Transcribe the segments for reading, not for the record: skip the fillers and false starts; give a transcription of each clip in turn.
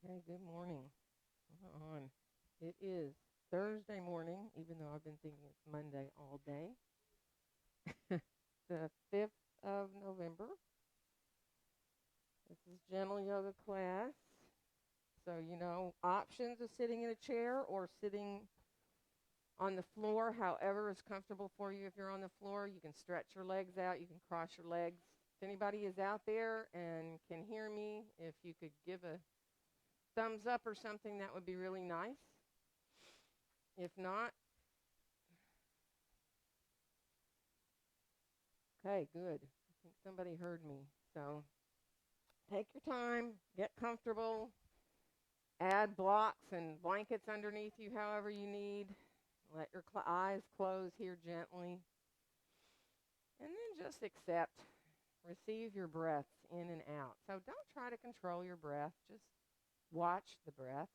Okay, good morning. We're on. It is Thursday morning, even though I've been thinking it's Monday all day. The 5th of November. This is gentle yoga class. So, options of sitting in a chair or sitting on the floor, however is comfortable for you. If you're on the floor, you can stretch your legs out, you can cross your legs. If anybody is out there and can hear me, if you could give a thumbs up or something, that would be really nice. If not, okay, good. I think somebody heard me. So take your time, get comfortable, add blocks and blankets underneath you however you need. Let your eyes close here gently. And then just accept, receive your breaths in and out. So don't try to control your breath. Just watch the breaths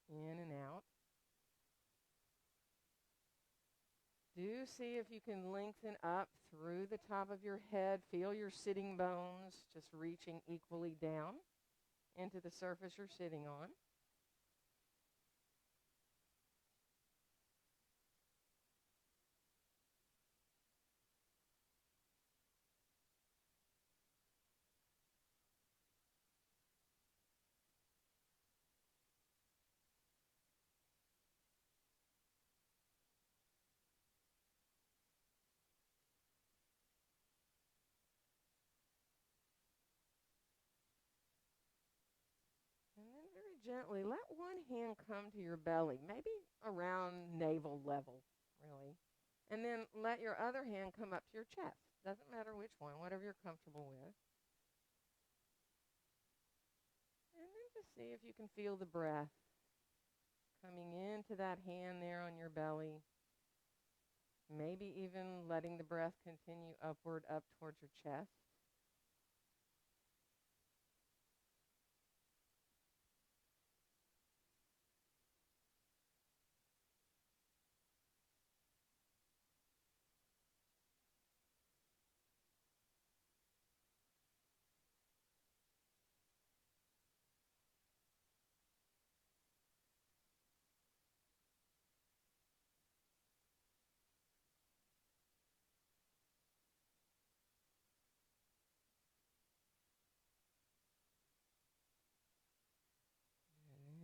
in and out. Do see if you can lengthen up through the top of your head. Feel your sitting bones just reaching equally down into the surface you're sitting on. And then very gently let one hand come to your belly, maybe around navel level, really. And then let your other hand come up to your chest. Doesn't matter which one, whatever you're comfortable with. And then just see if you can feel the breath coming into that hand there on your belly. Maybe even letting the breath continue upward up towards your chest.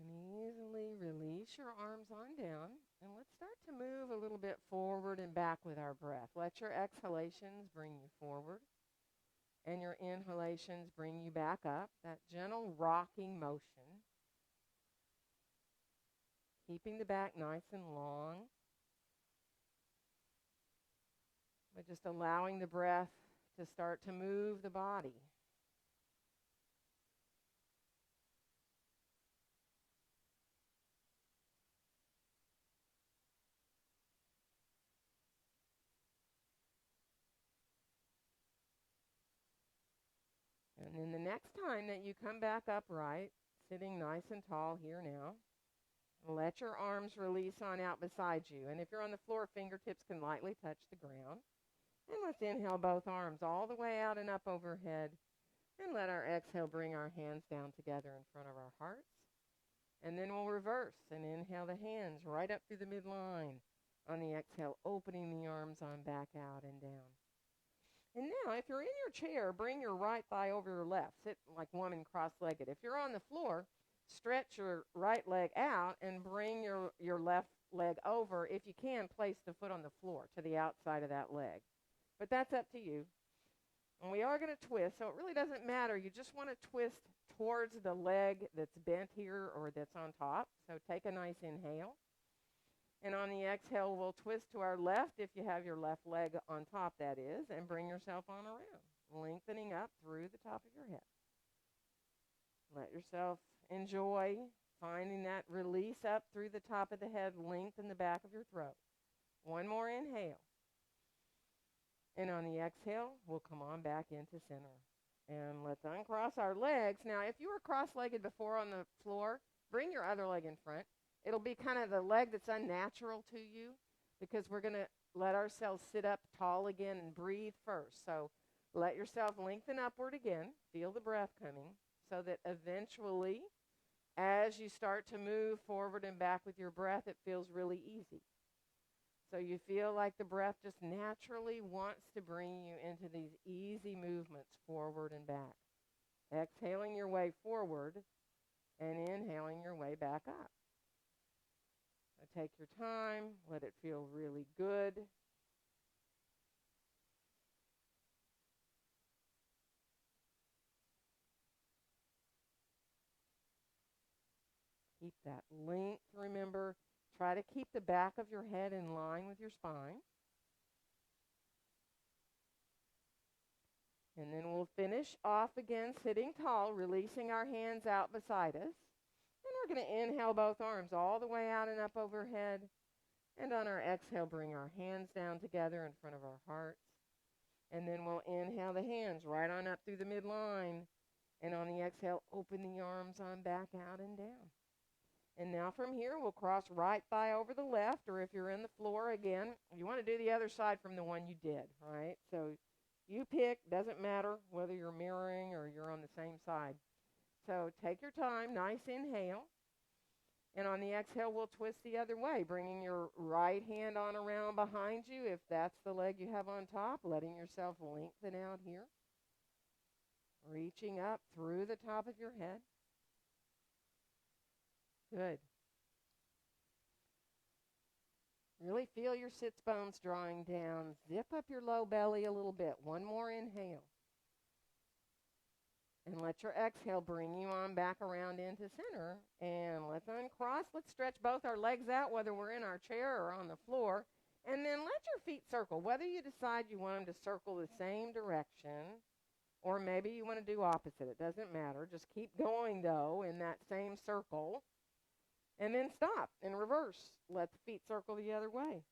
And easily release your arms on down. And let's start to move a little bit forward and back with our breath. Let your exhalations bring you forward, and your inhalations bring you back up. That gentle rocking motion, keeping the back nice and long, but just allowing the breath to start to move the body. And then the next time that you come back upright, sitting nice and tall here now, let your arms release on out beside you. And if you're on the floor, fingertips can lightly touch the ground. And let's inhale both arms all the way out and up overhead. And let our exhale bring our hands down together in front of our hearts. And then we'll reverse and inhale the hands right up through the midline. On the exhale, opening the arms on back out and down. And now, if you're in your chair, bring your right thigh over your left. Sit like woman cross-legged. If you're on the floor, stretch your right leg out and bring your left leg over. If you can, place the foot on the floor to the outside of that leg. But that's up to you. And we are going to twist, so it really doesn't matter. You just want to twist towards the leg that's bent here or that's on top. So take a nice inhale. And on the exhale, we'll twist to our left if you have your left leg on top, that is, and bring yourself on around, lengthening up through the top of your head. Let yourself enjoy finding that release up through the top of the head, lengthen the back of your throat. One more inhale. And on the exhale, we'll come on back into center. And let's uncross our legs. Now, if you were cross-legged before on the floor, bring your other leg in front. It'll be kind of the leg that's unnatural to you because we're going to let ourselves sit up tall again and breathe first. So let yourself lengthen upward again. Feel the breath coming so that eventually As you start to move forward and back with your breath, it feels really easy. So you feel like the breath just naturally wants to bring you into these easy movements forward and back. Exhaling your way forward and inhaling your way back up. So take your time, let it feel really good. Keep that length, remember. Try to keep the back of your head in line with your spine. And then we'll finish off again sitting tall, releasing our hands out beside us. And we're going to inhale both arms all the way out and up overhead. And on our exhale, bring our hands down together in front of our hearts. And then we'll inhale the hands right on up through the midline. And on the exhale, open the arms on back out and down. And now from here, we'll cross right thigh over the left, or if you're in the floor again, you want to do the other side from the one you did, right? So you pick, doesn't matter whether you're mirroring or you're on the same side. So take your time, nice inhale. And on the exhale, we'll twist the other way, bringing your right hand on around behind you. If that's the leg you have on top, letting yourself lengthen out here. Reaching up through the top of your head. Good. Really feel your sits bones drawing down. Zip up your low belly a little bit. One more inhale. And let your exhale bring you on back around into center. And let's uncross. Let's stretch both our legs out, whether we're in our chair or on the floor. And then let your feet circle. Whether you decide you want them to circle the same direction, or maybe you want to do opposite. It doesn't matter. Just keep going, though, in that same circle. And then stop and reverse. Let the feet circle the other way.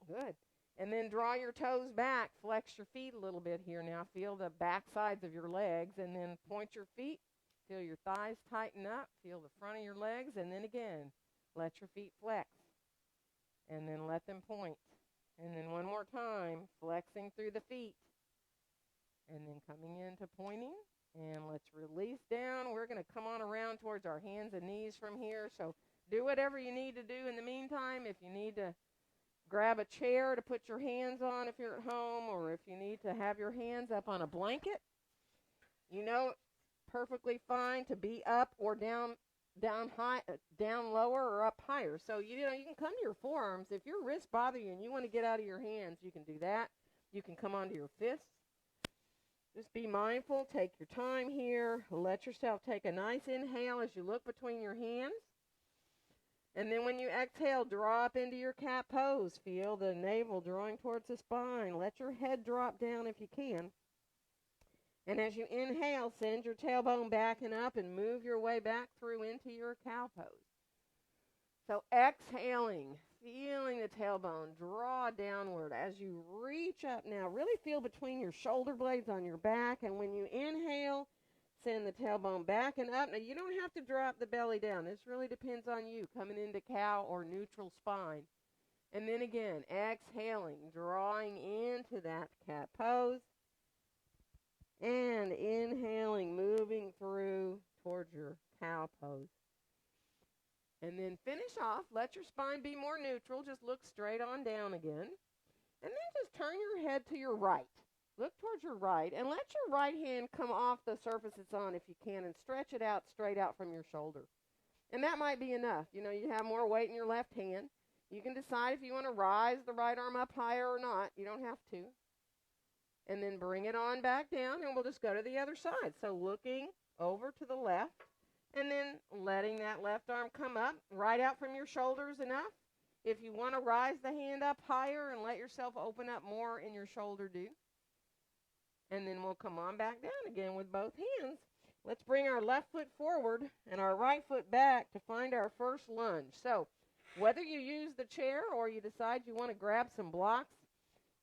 Good. And then draw your toes back. Flex your feet a little bit here now. Feel the back sides of your legs. And then point your feet. Feel your thighs tighten up. Feel the front of your legs. And then again, let your feet flex. And then let them point. And then one more time, flexing through the feet. And then coming into pointing. And let's release down. We're going to come on around towards our hands and knees from here. So do whatever you need to do in the meantime. If you need to grab a chair to put your hands on if you're at home, or if you need to have your hands up on a blanket, you know, perfectly fine to be up or down high, down lower or up higher. So, you know, you can come to your forearms. If your wrists bother you and you want to get out of your hands, you can do that. You can come onto your fists. Just be mindful. Take your time here. Let yourself take a nice inhale as you look between your hands. And then when you exhale, draw up into your cat pose. Feel the navel drawing towards the spine. Let your head drop down if you can. And as you inhale, send your tailbone back and up and move your way back through into your cow pose. So exhaling, feeling the tailbone draw downward as you reach up now. Really feel between your shoulder blades on your back. And when you inhale, send the tailbone back and up. Now, you don't have to drop the belly down. This really depends on you, coming into cow or neutral spine. And then again, exhaling, drawing into that cat pose. And inhaling, moving through towards your cow pose. And then finish off. Let your spine be more neutral. Just look straight on down again. And then just turn your head to your right. Look towards your right. And let your right hand come off the surface it's on if you can. And stretch it out straight out from your shoulder. And that might be enough. You know, you have more weight in your left hand. You can decide if you want to rise the right arm up higher or not. You don't have to. And then bring it on back down. And we'll just go to the other side. So looking over to the left. And then letting that left arm come up, right out from your shoulders enough. If you want to rise the hand up higher and let yourself open up more in your shoulder, do. And then we'll come on back down again with both hands. Let's bring our left foot forward and our right foot back to find our first lunge. So whether you use the chair or you decide you want to grab some blocks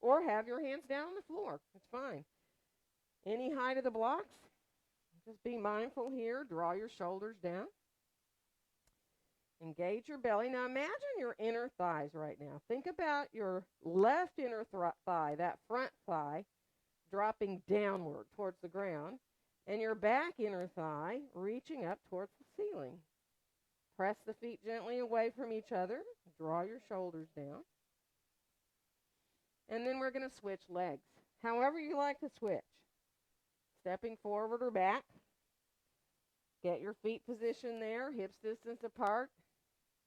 or have your hands down on the floor, it's fine. Any height of the blocks. Just be mindful here. Draw your shoulders down. Engage your belly. Now imagine your inner thighs right now. Think about your left inner thigh, that front thigh, dropping downward towards the ground. And your back inner thigh reaching up towards the ceiling. Press the feet gently away from each other. Draw your shoulders down. And then we're going to switch legs. However you like to switch. Stepping forward or back. Get your feet positioned there, hips distance apart.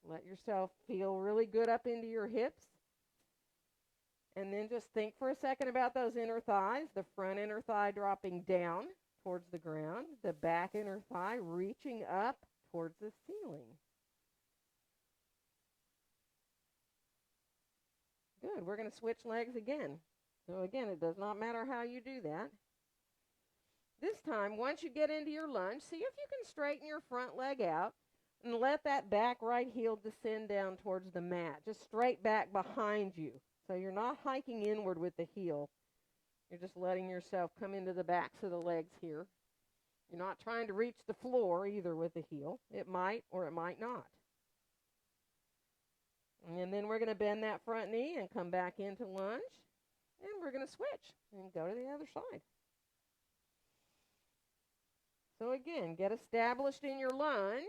Let yourself feel really good up into your hips. And then just think for a second about those inner thighs. The front inner thigh dropping down towards the ground. The back inner thigh reaching up towards the ceiling. Good. We're going to switch legs again. So again, it does not matter how you do that. This time, once you get into your lunge, see if you can straighten your front leg out and let that back right heel descend down towards the mat. Just straight back behind you. So you're not hiking inward with the heel. You're just letting yourself come into the backs of the legs here. You're not trying to reach the floor either with the heel. It might or it might not. And then we're going to bend that front knee and come back into lunge. And we're going to switch and go to the other side. So again, get established in your lunge.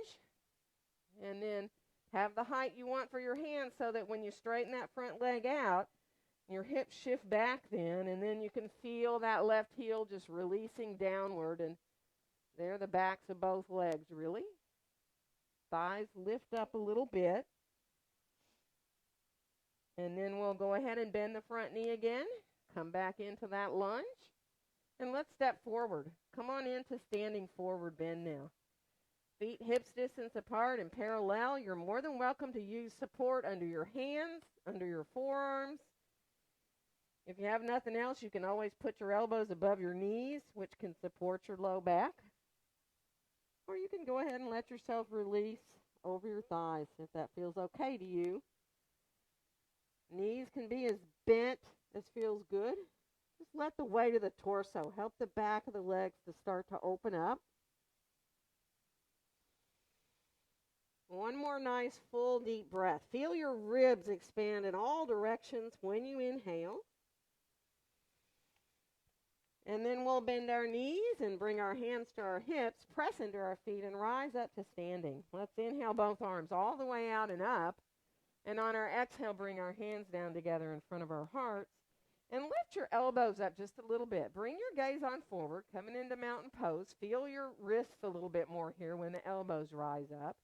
And then have the height you want for your hands so that when you straighten that front leg out, your hips shift back then. And then you can feel that left heel just releasing downward. And there the backs of both legs, really. Thighs lift up a little bit. And then we'll go ahead and bend the front knee again. Come back into that lunge. And let's step forward. Come on into standing forward bend now. Feet hips distance apart and parallel. You're more than welcome to use support under your hands, under your forearms. If you have nothing else, you can always put your elbows above your knees, which can support your low back. Or you can go ahead and let yourself release over your thighs if that feels okay to you. Knees can be as bent as feels good. Just let the weight of the torso help the back of the legs to start to open up. One more nice full deep breath. Feel your ribs expand in all directions when you inhale. And then we'll bend our knees and bring our hands to our hips, press into our feet, and rise up to standing. Let's inhale both arms all the way out and up. And on our exhale, bring our hands down together in front of our hearts. And lift your elbows up just a little bit. Bring your gaze on forward, coming into mountain pose. Feel your wrists a little bit more here when the elbows rise up.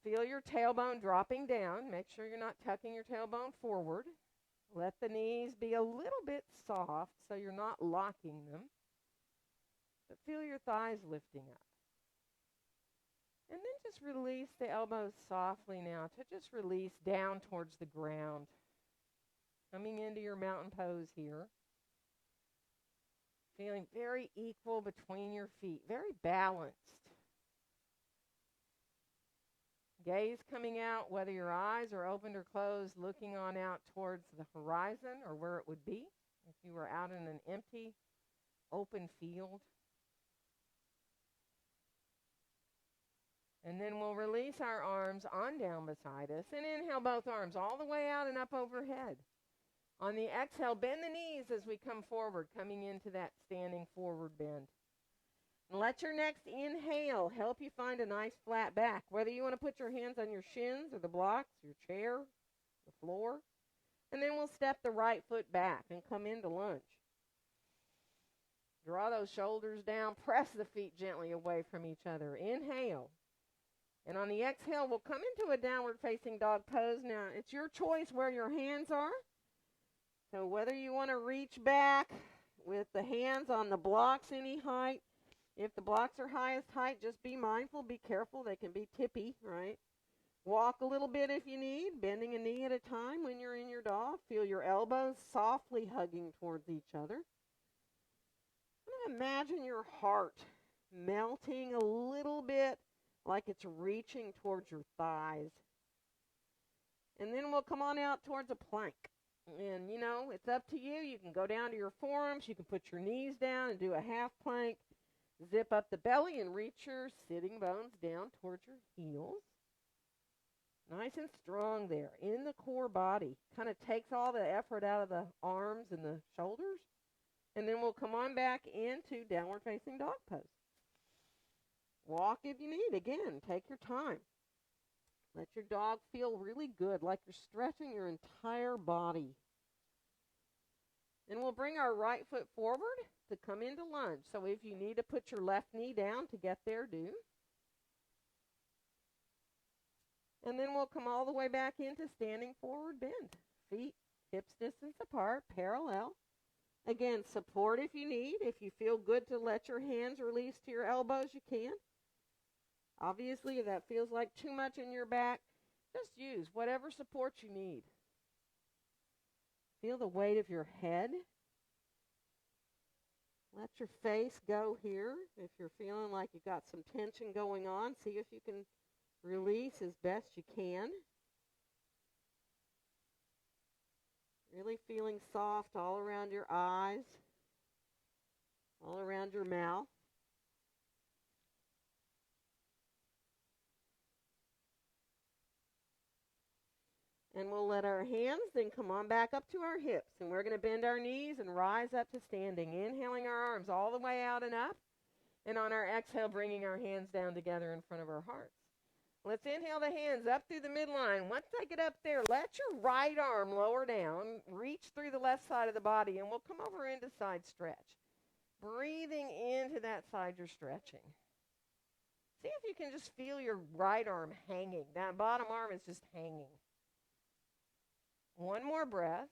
Feel your tailbone dropping down. Make sure you're not tucking your tailbone forward. Let the knees be a little bit soft so you're not locking them. But feel your thighs lifting up. And then just release the elbows softly now to just release down towards the ground. Coming into your mountain pose here. Feeling very equal between your feet. Very balanced. Gaze coming out, whether your eyes are opened or closed, looking on out towards the horizon or where it would be if you were out in an empty, open field. And then we'll release our arms on down beside us and inhale both arms all the way out and up overhead. On the exhale, bend the knees as we come forward, coming into that standing forward bend. And let your next inhale help you find a nice flat back, whether you want to put your hands on your shins or the blocks, your chair, the floor. And then we'll step the right foot back and come into lunge. Draw those shoulders down, press the feet gently away from each other. Inhale. And on the exhale, we'll come into a downward facing dog pose. Now, it's your choice where your hands are. So whether you want to reach back with the hands on the blocks any height, if the blocks are highest height, just be mindful, be careful. They can be tippy, right? Walk a little bit if you need, bending a knee at a time when you're in your dog. Feel your elbows softly hugging towards each other. And imagine your heart melting a little bit like it's reaching towards your thighs. And then we'll come on out towards a plank. And, you know, it's up to you. You can go down to your forearms. You can put your knees down and do a half plank. Zip up the belly and reach your sitting bones down towards your heels. Nice and strong there in the core body. Kind of takes all the effort out of the arms and the shoulders. And then we'll come on back into downward facing dog pose. Walk if you need. Again, take your time. Let your dog feel really good, like you're stretching your entire body. And we'll bring our right foot forward to come into lunge. So if you need to put your left knee down to get there, do. And then we'll come all the way back into standing forward bend. Feet hips distance apart, parallel. Again, support if you need. If you feel good to let your hands release to your elbows, you can. Obviously, if that feels like too much in your back, just use whatever support you need. Feel the weight of your head. Let your face go here. If you're feeling like you've got some tension going on, see if you can release as best you can. Really feeling soft all around your eyes, all around your mouth. And we'll let our hands then come on back up to our hips. And we're going to bend our knees and rise up to standing. Inhaling our arms all the way out and up. And on our exhale, bringing our hands down together in front of our hearts. Let's inhale the hands up through the midline. Once I get up there, let your right arm lower down. Reach through the left side of the body. And we'll come over into side stretch. Breathing into that side you're stretching. See if you can just feel your right arm hanging. That bottom arm is just hanging. One more breath,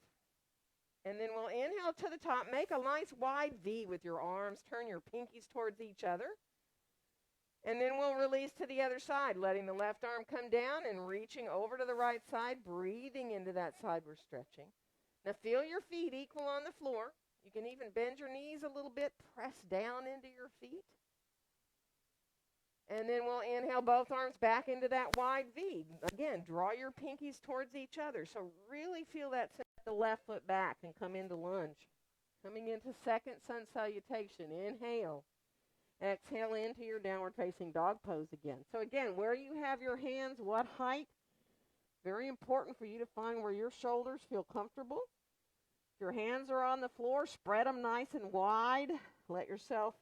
and then we'll inhale to the top. Make a nice wide V with your arms. Turn your pinkies towards each other. And then we'll release to the other side, letting the left arm come down and reaching over to the right side, breathing into that side we're stretching. Now feel your feet equal on the floor. You can even bend your knees a little bit, press down into your feet. And then we'll inhale both arms back into that wide V. Again, draw your pinkies towards each other. So really feel that, set the left foot back and come into lunge. Coming into second sun salutation. Inhale. Exhale into your downward facing dog pose again. So again, where you have your hands, what height. Very important for you to find where your shoulders feel comfortable. If your hands are on the floor, spread them nice and wide. Let yourself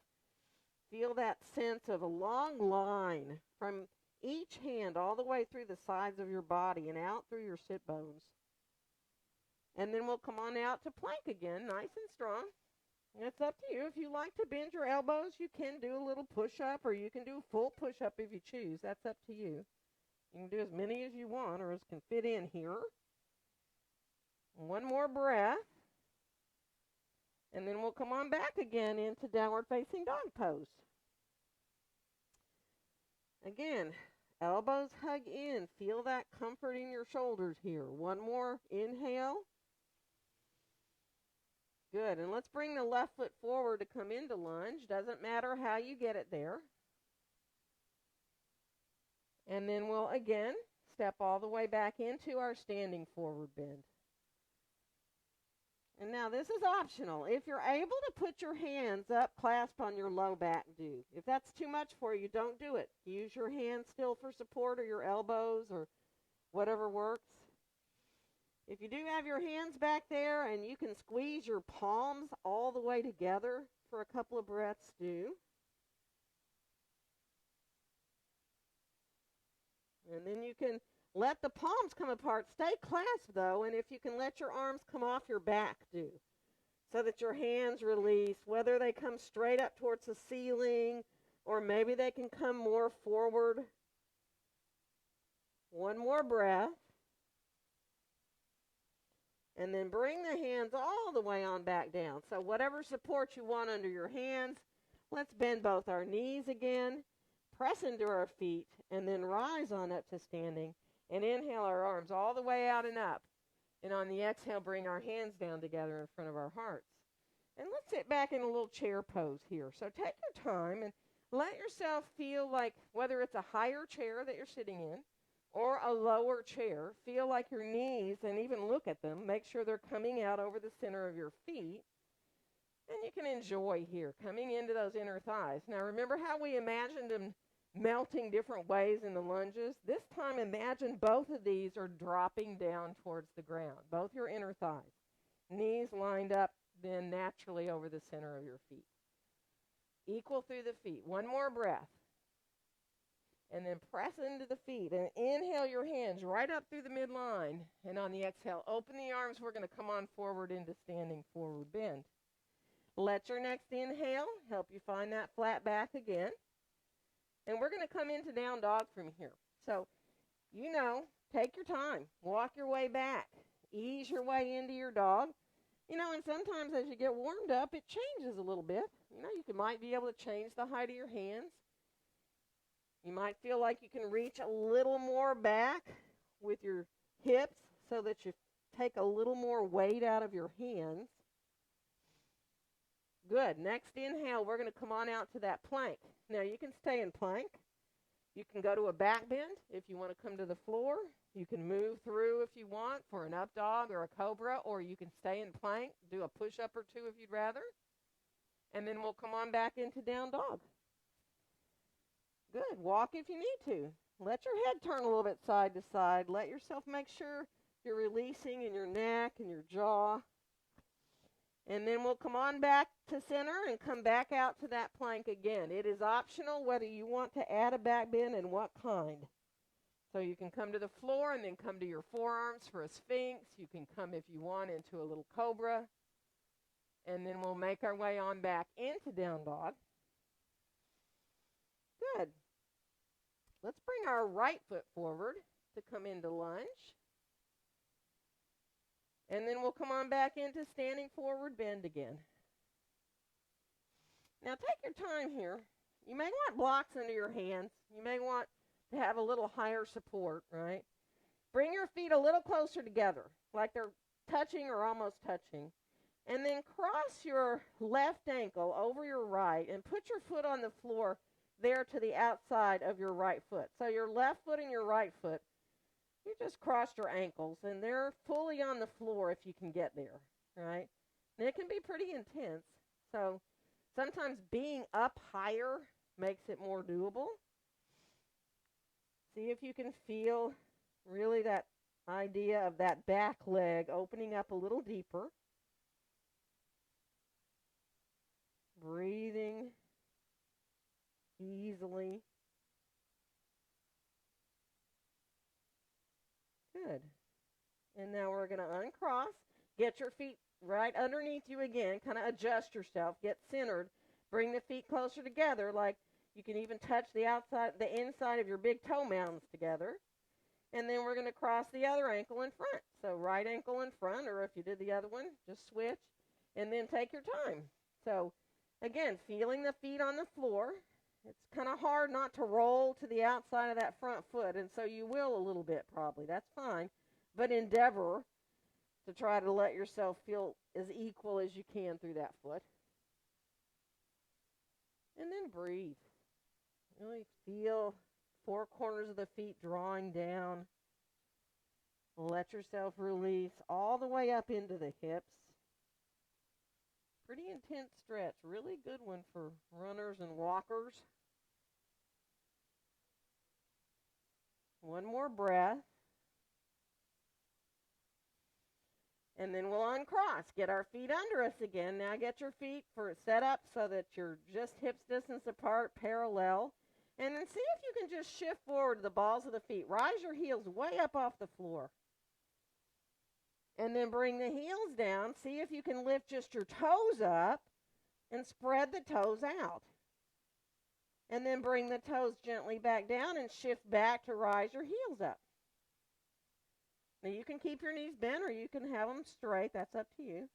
feel that sense of a long line from each hand all the way through the sides of your body and out through your sit bones. And then we'll come on out to plank again, nice and strong. It's up to you. If you like to bend your elbows, you can do a little push-up, or you can do a full push-up if you choose. That's up to you. You can do as many as you want or as can fit in here. One more breath. And then we'll come on back again into downward facing dog pose. Again, elbows hug in. Feel that comfort in your shoulders here. One more inhale. Good. And let's bring the left foot forward to come into lunge. Doesn't matter how you get it there. And then we'll again step all the way back into our standing forward bend. And now this is optional. If you're able to put your hands up, clasp on your low back, do. If that's too much for you, don't do it. Use your hands still for support, or your elbows, or whatever works. If you do have your hands back there and you can squeeze your palms all the way together for a couple of breaths, do. And then you can let the palms come apart. Stay clasped, though, and if you can let your arms come off your back, do. So that your hands release, whether they come straight up towards the ceiling or maybe they can come more forward. One more breath. And then bring the hands all the way on back down. So whatever support you want under your hands, let's bend both our knees again, press into our feet, and then rise on up to standing. And inhale our arms all the way out and up. And on the exhale, bring our hands down together in front of our hearts. And let's sit back in a little chair pose here. So take your time and let yourself feel like, whether it's a higher chair that you're sitting in or a lower chair, feel like your knees, and even look at them, make sure they're coming out over the center of your feet. And you can enjoy here, coming into those inner thighs. Now remember how we imagined them melting different ways in the lunges? This time imagine both of these are dropping down towards the ground, both your inner thighs. Knees lined up bend naturally over the center of your feet. Equal through the feet. One more breath. And then press into the feet. And inhale your hands right up through the midline. And on the exhale, open the arms. We're going to come on forward into standing forward bend. Let your next inhale help you find that flat back again. And we're going to come into down dog from here. So, take your time. Walk your way back. Ease your way into your dog. And sometimes as you get warmed up, it changes a little bit. You might be able to change the height of your hands. You might feel like you can reach a little more back with your hips so that you take a little more weight out of your hands. Good. Next inhale, we're going to come on out to that plank. Now, you can stay in plank. You can go to a back bend if you want to come to the floor. You can move through if you want for an up dog or a cobra, or you can stay in plank, do a push-up or two if you'd rather. And then we'll come on back into down dog. Good. Walk if you need to. Let your head turn a little bit side to side. Let yourself make sure you're releasing in your neck and your jaw. And then we'll come on back to center and come back out to that plank again. It is optional whether you want to add a back bend and what kind. So you can come to the floor and then come to your forearms for a sphinx. You can come, if you want, into a little cobra. And then we'll make our way on back into down dog. Good. Let's bring our right foot forward to come into lunge. And then we'll come on back into standing forward bend again. Now take your time here. You may want blocks under your hands. You may want to have a little higher support, right? Bring your feet a little closer together, like they're touching or almost touching. And then cross your left ankle over your right and put your foot on the floor there to the outside of your right foot. So your left foot and your right foot, you just crossed your ankles, and they're fully on the floor if you can get there, right? And it can be pretty intense. So sometimes being up higher makes it more doable. See if you can feel really that idea of that back leg opening up a little deeper. Breathing easily. Good. And now we're going to uncross. Get your feet right underneath you again. Kind of adjust yourself. Get centered. Bring the feet closer together. Like you can even touch the inside of your big toe mounds together. And then we're going to cross the other ankle in front. So right ankle in front, or if you did the other one, just switch. And then take your time. So again, feeling the feet on the floor. It's kind of hard not to roll to the outside of that front foot, and so you will a little bit probably. That's fine. But endeavor to try to let yourself feel as equal as you can through that foot. And then breathe. Really feel four corners of the feet drawing down. Let yourself release all the way up into the hips. Pretty intense stretch. Really good one for runners and walkers. One more breath. And then we'll uncross. Get our feet under us again. Now get your feet set up so that you're just hips distance apart, parallel. And then see if you can just shift forward to the balls of the feet. Rise your heels way up off the floor. And then bring the heels down. See if you can lift just your toes up and spread the toes out. And then bring the toes gently back down and shift back to rise your heels up. Now you can keep your knees bent or you can have them straight. That's up to you.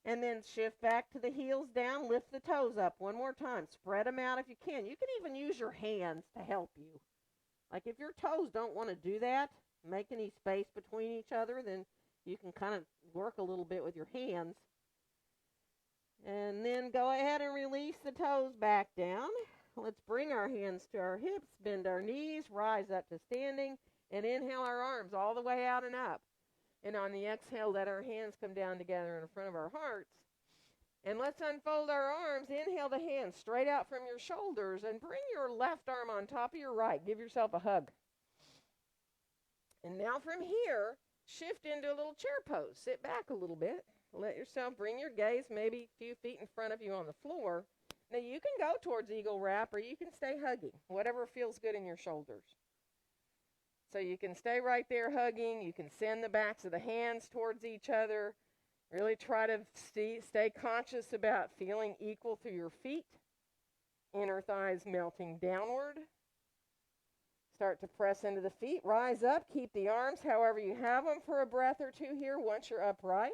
And then shift back to the heels down. Lift the toes up one more time. Spread them out if you can. You can even use your hands to help you. Like if your toes don't want to do that, make any space between each other, then you can kind of work a little bit with your hands. And then go ahead and release the toes back down. Let's bring our hands to our hips, bend our knees, rise up to standing, and inhale our arms all the way out and up. And on the exhale, let our hands come down together in front of our hearts. And let's unfold our arms. Inhale the hands straight out from your shoulders and bring your left arm on top of your right. Give yourself a hug. And now from here, shift into a little chair pose. Sit back a little bit. Let yourself bring your gaze maybe a few feet in front of you on the floor. Now you can go towards eagle wrap or you can stay hugging, whatever feels good in your shoulders. So you can stay right there hugging. You can send the backs of the hands towards each other. Really try to stay conscious about feeling equal through your feet. Inner thighs melting downward. Start to press into the feet. Rise up. Keep the arms however you have them for a breath or two here once you're upright.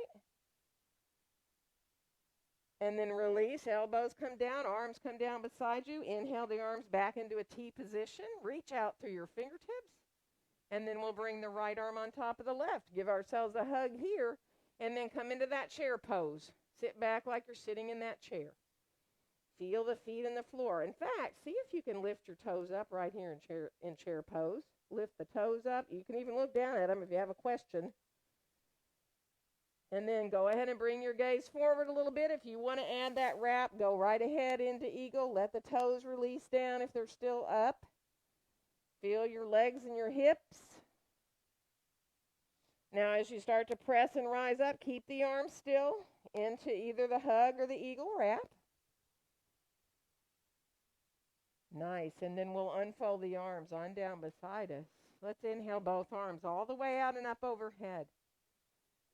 And then release. Elbows come down. Arms come down beside you. Inhale the arms back into a T position. Reach out through your fingertips. And then we'll bring the right arm on top of the left. Give ourselves a hug here. And then come into that chair pose. Sit back like you're sitting in that chair. Feel the feet in the floor. In fact, see if you can lift your toes up right here in chair pose. Lift the toes up. You can even look down at them if you have a question. And then go ahead and bring your gaze forward a little bit. If you want to add that wrap, go right ahead into eagle. Let the toes release down if they're still up. Feel your legs and your hips. Now, as you start to press and rise up, keep the arms still into either the hug or the eagle wrap. Nice. And then we'll unfold the arms on down beside us. Let's inhale both arms all the way out and up overhead.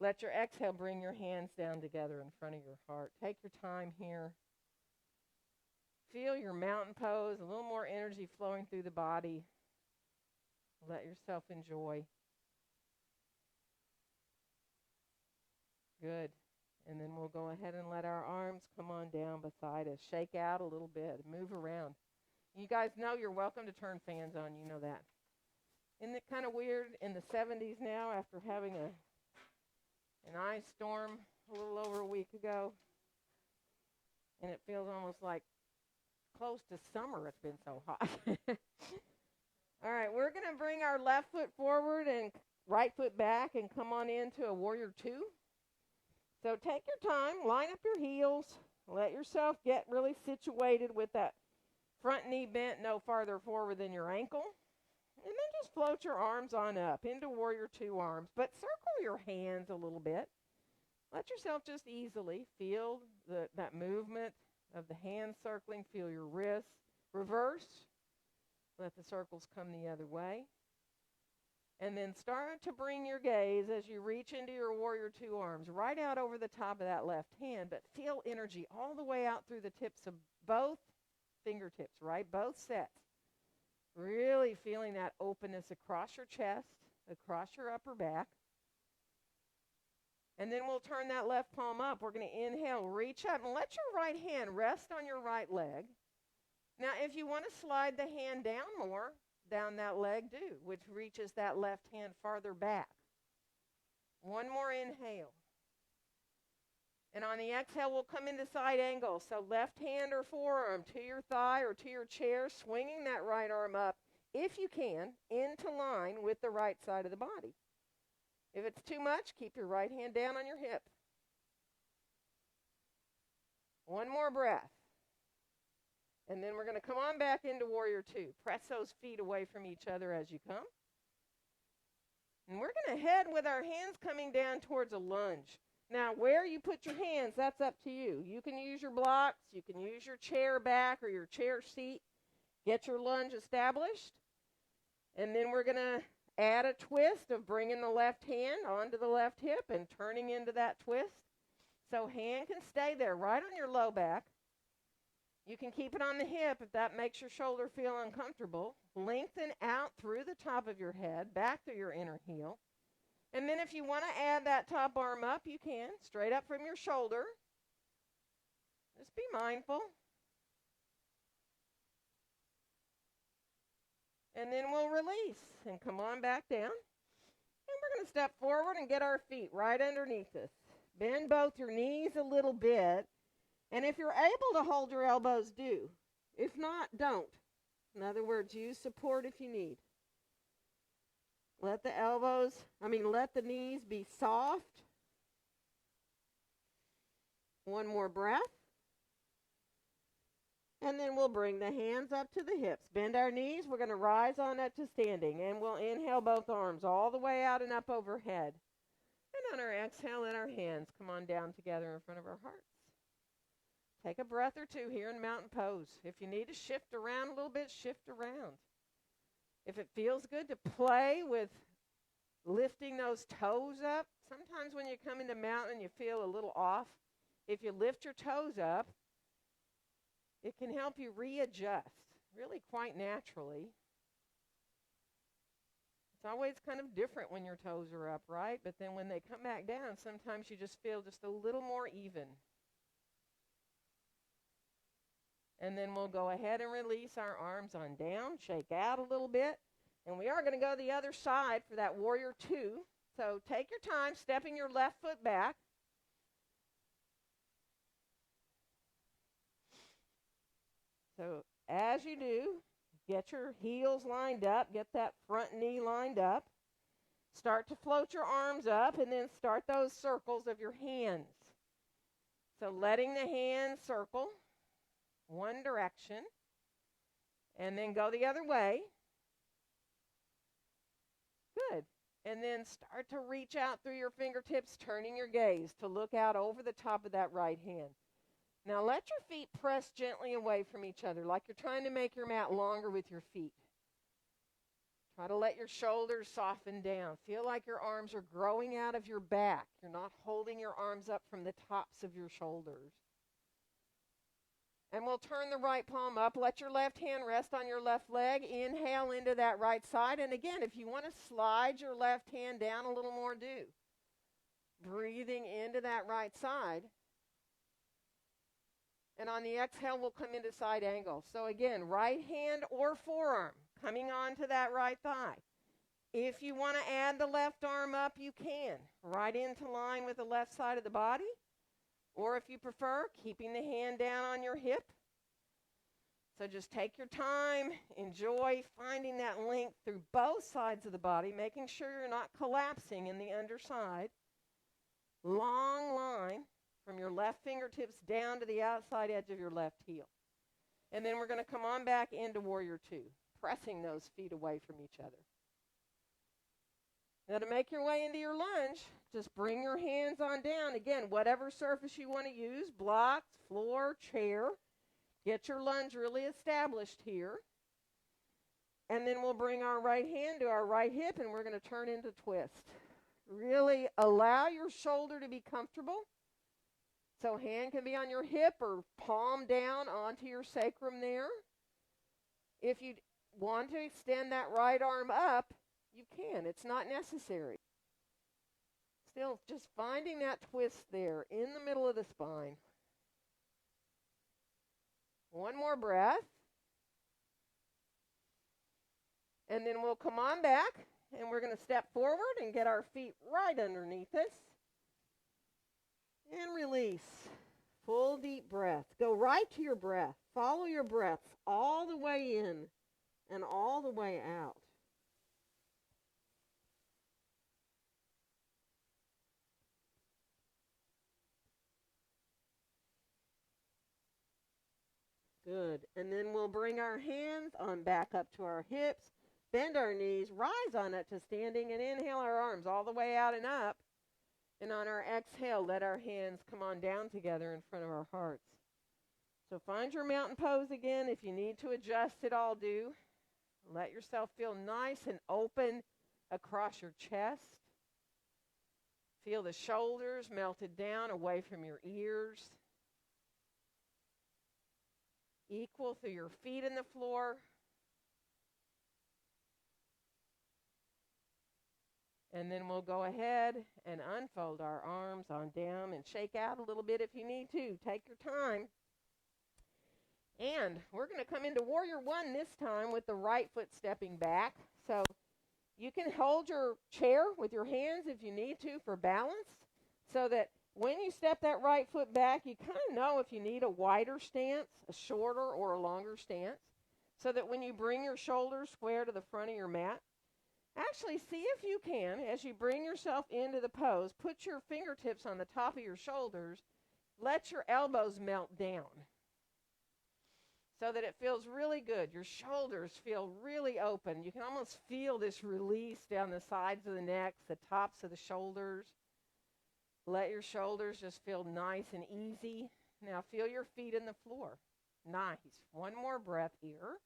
Let your exhale bring your hands down together in front of your heart. Take your time here. Feel your mountain pose, a little more energy flowing through the body. Let yourself enjoy. Good. And then we'll go ahead and let our arms come on down beside us. Shake out a little bit. Move around. You guys know you're welcome to turn fans on. You know that. Isn't it kind of weird in the 70s now after having an ice storm a little over a week ago? And it feels almost like close to summer. It's been so hot. All right, we're going to bring our left foot forward and right foot back and come on into a warrior two. So take your time, line up your heels, let yourself get really situated with that front knee bent no farther forward than your ankle. And then just float your arms on up into warrior two arms, but circle your hands a little bit. Let yourself just easily feel that movement of the hands circling, feel your wrists. Reverse, let the circles come the other way. And then start to bring your gaze as you reach into your warrior two arms, right out over the top of that left hand, but feel energy all the way out through the tips of both fingertips, right? Both sets. Really feeling that openness across your chest, across your upper back. And then we'll turn that left palm up. We're going to inhale, reach up, and let your right hand rest on your right leg. Now, if you want to slide the hand down more, down that leg do, which reaches that left hand farther back. One more inhale. And on the exhale, we'll come into side angle. So left hand or forearm to your thigh or to your chair, swinging that right arm up, if you can, into line with the right side of the body. If it's too much, keep your right hand down on your hip. One more breath. And then we're going to come on back into warrior two. Press those feet away from each other as you come. And we're going to head with our hands coming down towards a lunge. Now, where you put your hands, that's up to you. You can use your blocks. You can use your chair back or your chair seat. Get your lunge established. And then we're going to add a twist of bringing the left hand onto the left hip and turning into that twist. So hand can stay there right on your low back. You can keep it on the hip if that makes your shoulder feel uncomfortable. Lengthen out through the top of your head, back to your inner heel. And then if you want to add that top arm up, you can, straight up from your shoulder. Just be mindful. And then we'll release and come on back down. And we're going to step forward and get our feet right underneath us. Bend both your knees a little bit. And if you're able to hold your elbows, do. If not, don't. In other words, use support if you need. Let the knees be soft. One more breath. And then we'll bring the hands up to the hips. Bend our knees. We're going to rise on up to standing. And we'll inhale both arms all the way out and up overhead. And on our exhale, let our hands come on down together in front of our hearts. Take a breath or two here in mountain pose. If you need to shift around a little bit, shift around. If it feels good to play with lifting those toes up, sometimes when you come into mountain you feel a little off. If you lift your toes up, it can help you readjust really quite naturally. It's always kind of different when your toes are up, right? But then when they come back down, sometimes you just feel just a little more even. And then we'll go ahead and release our arms on down, shake out a little bit. And we are going to go the other side for that warrior two. So take your time stepping your left foot back. So as you do, get your heels lined up, get that front knee lined up. Start to float your arms up and then start those circles of your hands. So letting the hands circle one direction and then go the other way. Good. And then start to reach out through your fingertips, turning your gaze to look out over the top of that right hand. Now let your feet press gently away from each other, like you're trying to make your mat longer with your feet. Try to let your shoulders soften down. Feel like your arms are growing out of your back. You're not holding your arms up from the tops of your shoulders. And we'll turn the right palm up. Let your left hand rest on your left leg. Inhale into that right side. And again, if you want to slide your left hand down a little more, do. Breathing into that right side. And on the exhale, we'll come into side angle. So again, right hand or forearm coming onto that right thigh. If you want to add the left arm up, you can. Right into line with the left side of the body. Or if you prefer, keeping the hand down on your hip. So just take your time. Enjoy finding that length through both sides of the body, making sure you're not collapsing in the underside. Long line from your left fingertips down to the outside edge of your left heel. And then we're going to come on back into warrior two, pressing those feet away from each other. Now to make your way into your lunge, just bring your hands on down. Again, whatever surface you want to use, blocks, floor, chair. Get your lunge really established here. And then we'll bring our right hand to our right hip and we're going to turn into twist. Really allow your shoulder to be comfortable. So hand can be on your hip or palm down onto your sacrum there. If you want to extend that right arm up, you can. It's not necessary. Still, just finding that twist there in the middle of the spine. One more breath. And then we'll come on back, and we're going to step forward and get our feet right underneath us. And release. Full deep breath. Go right to your breath. Follow your breath all the way in and all the way out. Good. And then we'll bring our hands on back up to our hips, bend our knees, rise on it to standing, and inhale our arms all the way out and up. And on our exhale, let our hands come on down together in front of our hearts. So find your mountain pose again. If you need to adjust it, all do. Let yourself feel nice and open across your chest. Feel the shoulders melted down away from your ears. Equal through your feet in the floor. And then we'll go ahead and unfold our arms on down and shake out a little bit if you need to. Take your time. And we're going to come into warrior one this time with the right foot stepping back. So you can hold your chair with your hands if you need to for balance, so that when you step that right foot back, you kind of know if you need a wider stance, a shorter or a longer stance, so that when you bring your shoulders square to the front of your mat, actually see if you can, as you bring yourself into the pose, put your fingertips on the top of your shoulders, let your elbows melt down so that it feels really good. Your shoulders feel really open. You can almost feel this release down the sides of the neck, the tops of the shoulders. Let your shoulders just feel nice and easy. Now feel your feet in the floor. Nice. One more breath here.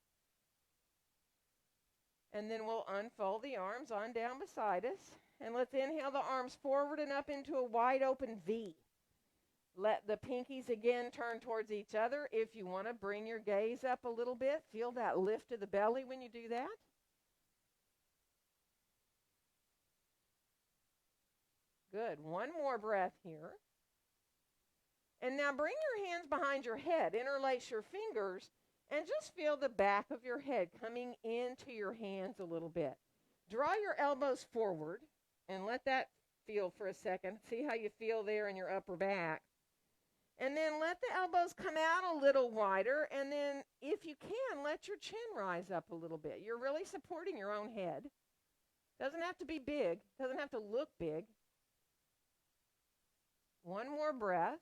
And then we'll unfold the arms on down beside us. And let's inhale the arms forward and up into a wide open V. Let the pinkies again turn towards each other. If you want to bring your gaze up a little bit, feel that lift of the belly when you do that. Good. One more breath here. And now bring your hands behind your head. Interlace your fingers and just feel the back of your head coming into your hands a little bit. Draw your elbows forward and let that feel for a second. See how you feel there in your upper back. And then let the elbows come out a little wider. And then, if you can, let your chin rise up a little bit. You're really supporting your own head. Doesn't have to be big. Doesn't have to look big. One more breath.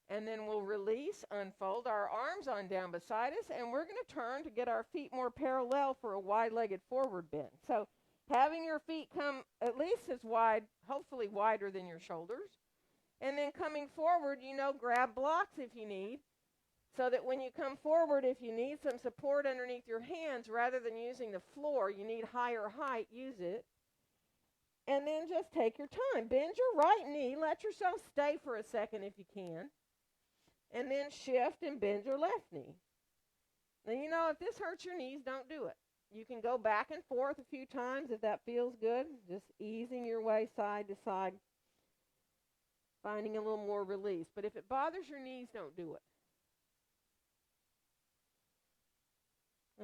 And then we'll release, unfold our arms on down beside us. And we're going to turn to get our feet more parallel for a wide-legged forward bend. So having your feet come at least as wide, hopefully wider than your shoulders. And then coming forward, grab blocks if you need, so that when you come forward, if you need some support underneath your hands, rather than using the floor, you need higher height, use it. And then just take your time. Bend your right knee. Let yourself stay for a second if you can. And then shift and bend your left knee. Now, if this hurts your knees, don't do it. You can go back and forth a few times if that feels good, just easing your way side to side, finding a little more release. But if it bothers your knees, don't do it.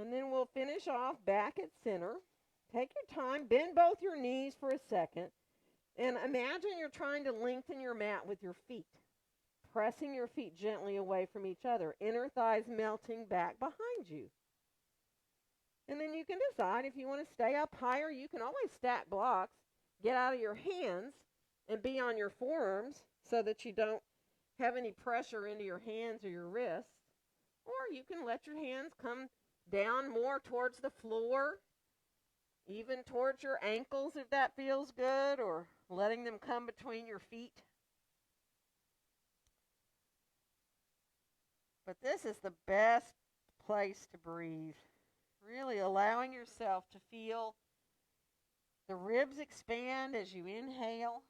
And then we'll finish off back at center. Take your time. Bend both your knees for a second. And imagine you're trying to lengthen your mat with your feet, pressing your feet gently away from each other. Inner thighs melting back behind you. And then you can decide if you want to stay up higher. You can always stack blocks. Get out of your hands and be on your forearms so that you don't have any pressure into your hands or your wrists. Or you can let your hands come down more towards the floor, even towards your ankles if that feels good, or letting them come between your feet. But this is the best place to breathe. Really allowing yourself to feel the ribs expand as you inhale.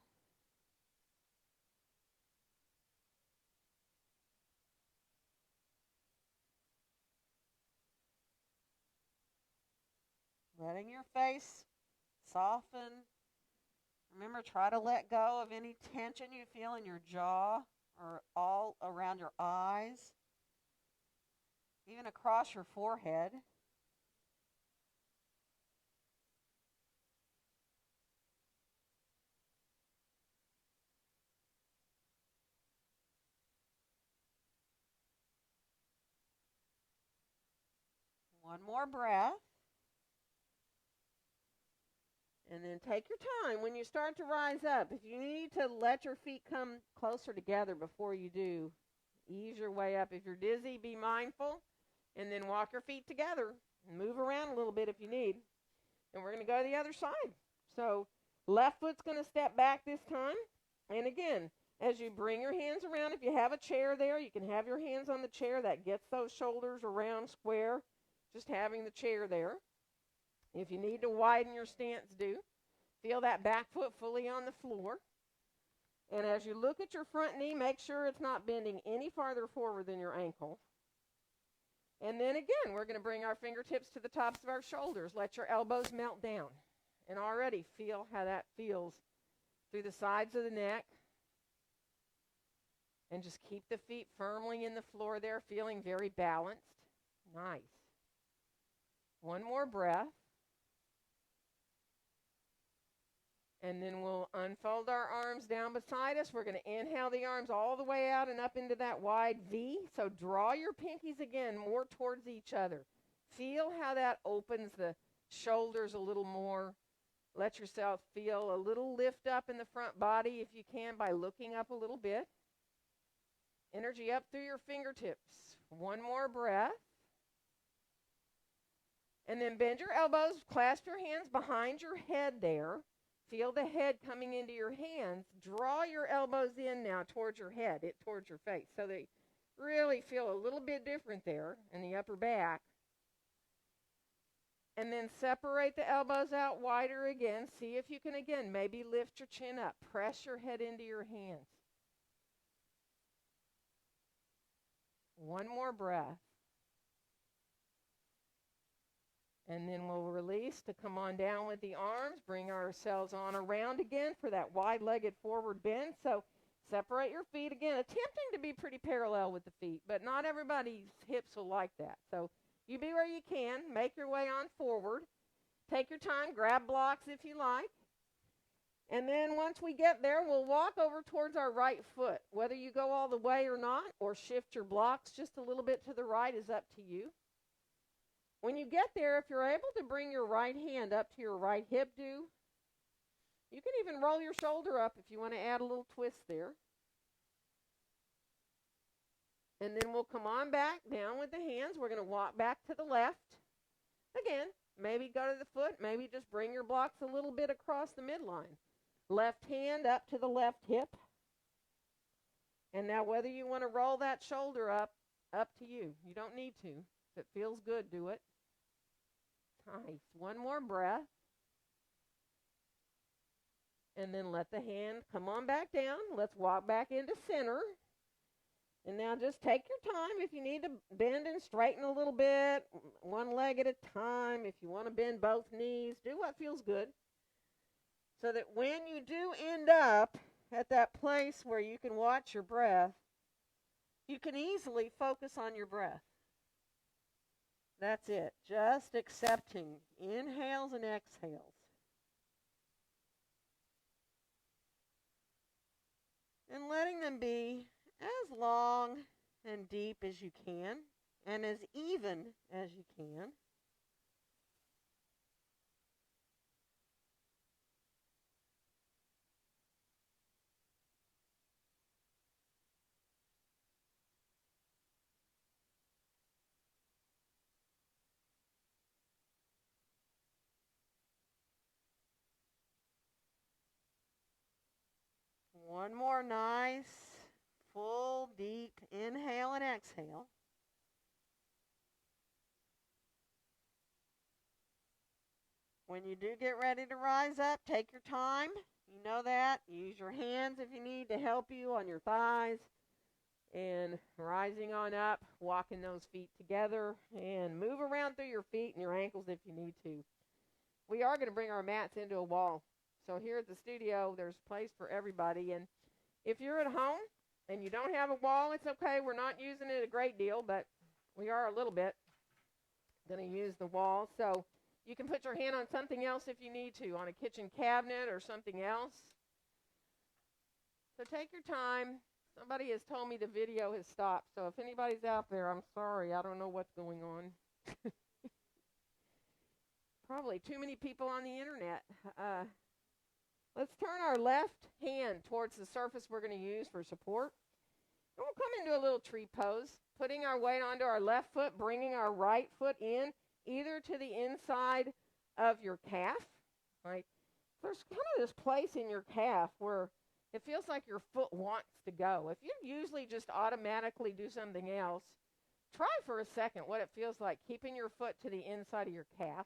Letting your face soften. Remember, try to let go of any tension you feel in your jaw or all around your eyes, even across your forehead. One more breath. And then take your time. When you start to rise up, if you need to let your feet come closer together before you do, ease your way up. If you're dizzy, be mindful. And then walk your feet together. And move around a little bit if you need. And we're going to go to the other side. So left foot's going to step back this time. And again, as you bring your hands around, if you have a chair there, you can have your hands on the chair. That gets those shoulders around square. Just having the chair there. If you need to widen your stance, do. Feel that back foot fully on the floor. And as you look at your front knee, make sure it's not bending any farther forward than your ankle. And then again, we're going to bring our fingertips to the tops of our shoulders. Let your elbows melt down. And already feel how that feels through the sides of the neck. And just keep the feet firmly in the floor there, feeling very balanced. Nice. One more breath. And then we'll unfold our arms down beside us. We're going to inhale the arms all the way out and up into that wide V. So draw your pinkies again more towards each other. Feel how that opens the shoulders a little more. Let yourself feel a little lift up in the front body if you can by looking up a little bit. Energy up through your fingertips. One more breath. And then bend your elbows, clasp your hands behind your head there. Feel the head coming into your hands. Draw your elbows in now towards your head, towards your face, so they really feel a little bit different there in the upper back. And then separate the elbows out wider again. See if you can, again, maybe lift your chin up. Press your head into your hands. One more breath. And then we'll release to come on down with the arms. Bring ourselves on around again for that wide-legged forward bend. So separate your feet again, attempting to be pretty parallel with the feet, but not everybody's hips will like that. So you be where you can. Make your way on forward. Take your time. Grab blocks if you like. And then once we get there, we'll walk over towards our right foot. Whether you go all the way or not, or shift your blocks just a little bit to the right is up to you. When you get there, if you're able to bring your right hand up to your right hip, do. You can even roll your shoulder up if you want to add a little twist there. And then we'll come on back down with the hands. We're going to walk back to the left. Again, maybe go to the foot. Maybe just bring your blocks a little bit across the midline. Left hand up to the left hip. And now whether you want to roll that shoulder up to you. You don't need to. If it feels good, do it. Nice. One more breath. And then let the hand come on back down. Let's walk back into center. And now just take your time. If you need to bend and straighten a little bit, one leg at a time. If you want to bend both knees, do what feels good. So that when you do end up at that place where you can watch your breath, you can easily focus on your breath. That's it. Just accepting inhales and exhales. And letting them be as long and deep as you can, and as even as you can. One more nice, full, deep inhale and exhale. When you do get ready to rise up, take your time. You know that. Use your hands if you need to help you on your thighs. And rising on up, walking those feet together. And move around through your feet and your ankles if you need to. We are going to bring our mats into a wall. So here at the studio, there's place for everybody. And if you're at home and you don't have a wall, it's okay. We're not using it a great deal, but we are a little bit going to use the wall. So you can put your hand on something else if you need to, on a kitchen cabinet or something else. So take your time. Somebody has told me the video has stopped. So if anybody's out there, I'm sorry. I don't know what's going on. Probably too many people on the internet. Let's turn our left hand towards the surface we're going to use for support. And we'll come into a little tree pose, putting our weight onto our left foot, bringing our right foot in, either to the inside of your calf, right? There's kind of this place in your calf where it feels like your foot wants to go. If you usually just automatically do something else, try for a second what it feels like keeping your foot to the inside of your calf.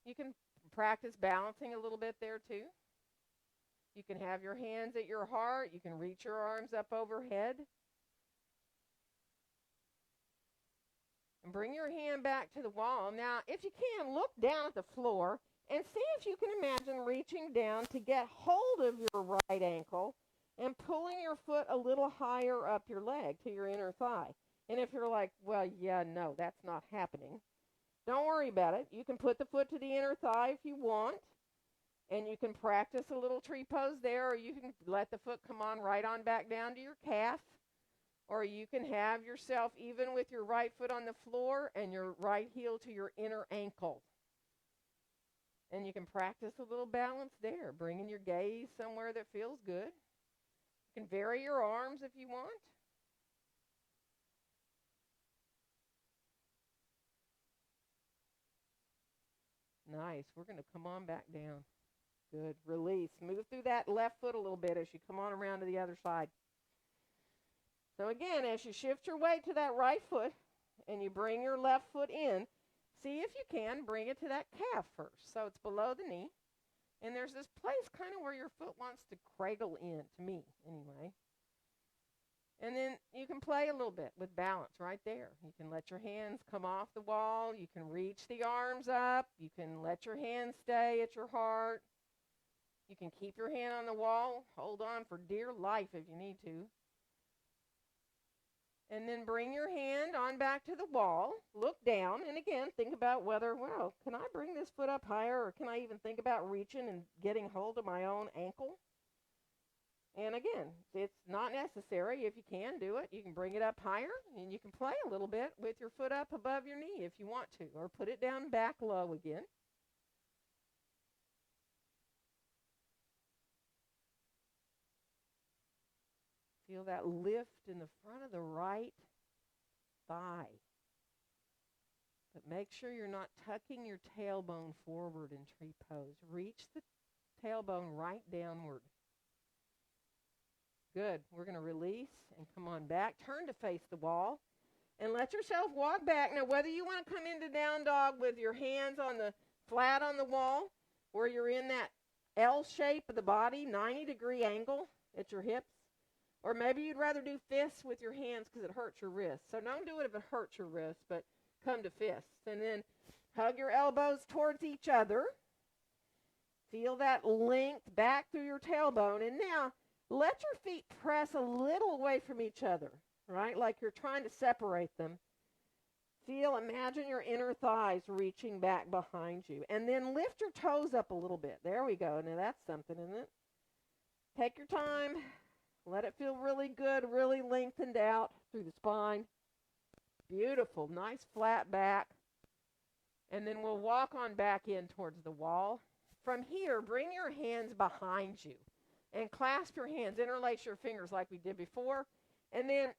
You can practice balancing a little bit there too. You can have your hands at your heart. You can reach your arms up overhead. And bring your hand back to the wall. Now, if you can, look down at the floor and see if you can imagine reaching down to get hold of your right ankle and pulling your foot a little higher up your leg to your inner thigh. And if you're like, well, yeah, no, that's not happening, don't worry about it. You can put the foot to the inner thigh if you want. And you can practice a little tree pose there, or you can let the foot come on right on back down to your calf. Or you can have yourself even with your right foot on the floor and your right heel to your inner ankle. And you can practice a little balance there, bringing your gaze somewhere that feels good. You can vary your arms if you want. Nice. We're going to come on back down. Good. Release. Move through that left foot a little bit as you come on around to the other side. So again, as you shift your weight to that right foot and you bring your left foot in, see if you can bring it to that calf first. So it's below the knee. And there's this place kind of where your foot wants to cradle in, to me anyway. And then you can play a little bit with balance right there. You can let your hands come off the wall. You can reach the arms up. You can let your hands stay at your heart. You can keep your hand on the wall. Hold on for dear life if you need to. And then bring your hand on back to the wall. Look down. And again, think about whether, well, can I bring this foot up higher? Or can I even think about reaching and getting hold of my own ankle? And again, it's not necessary. If you can do it, you can bring it up higher. And you can play a little bit with your foot up above your knee if you want to. Or put it down back low again. Feel that lift in the front of the right thigh. But make sure you're not tucking your tailbone forward in tree pose. Reach the tailbone right downward. Good. We're going to release and come on back. Turn to face the wall and let yourself walk back. Now, whether you want to come into down dog with your hands on the flat on the wall, where you're in that L shape of the body, 90-degree angle at your hips, or maybe you'd rather do fists with your hands because it hurts your wrists. So don't do it if it hurts your wrists, but come to fists. And then hug your elbows towards each other. Feel that length back through your tailbone. And now let your feet press a little away from each other, right? Like you're trying to separate them. Imagine your inner thighs reaching back behind you. And then lift your toes up a little bit. There we go. Now that's something, isn't it? Take your time. Let it feel really good, really lengthened out through the spine. Beautiful, nice flat back. And then we'll walk on back in towards the wall. From here, bring your hands behind you and clasp your hands. Interlace your fingers like we did before. And then,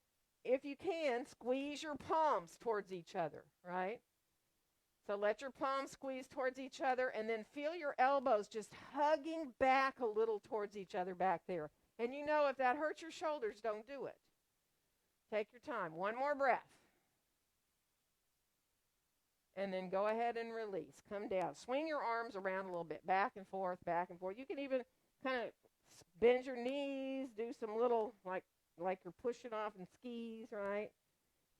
if you can, squeeze your palms towards each other, right? So let your palms squeeze towards each other and then feel your elbows just hugging back a little towards each other back there. And you know if that hurts your shoulders, don't do it. Take your time. One more breath. And then go ahead and release. Come down. Swing your arms around a little bit. Back and forth, back and forth. You can even kind of bend your knees. Do some little, like you're pushing off in skis, right?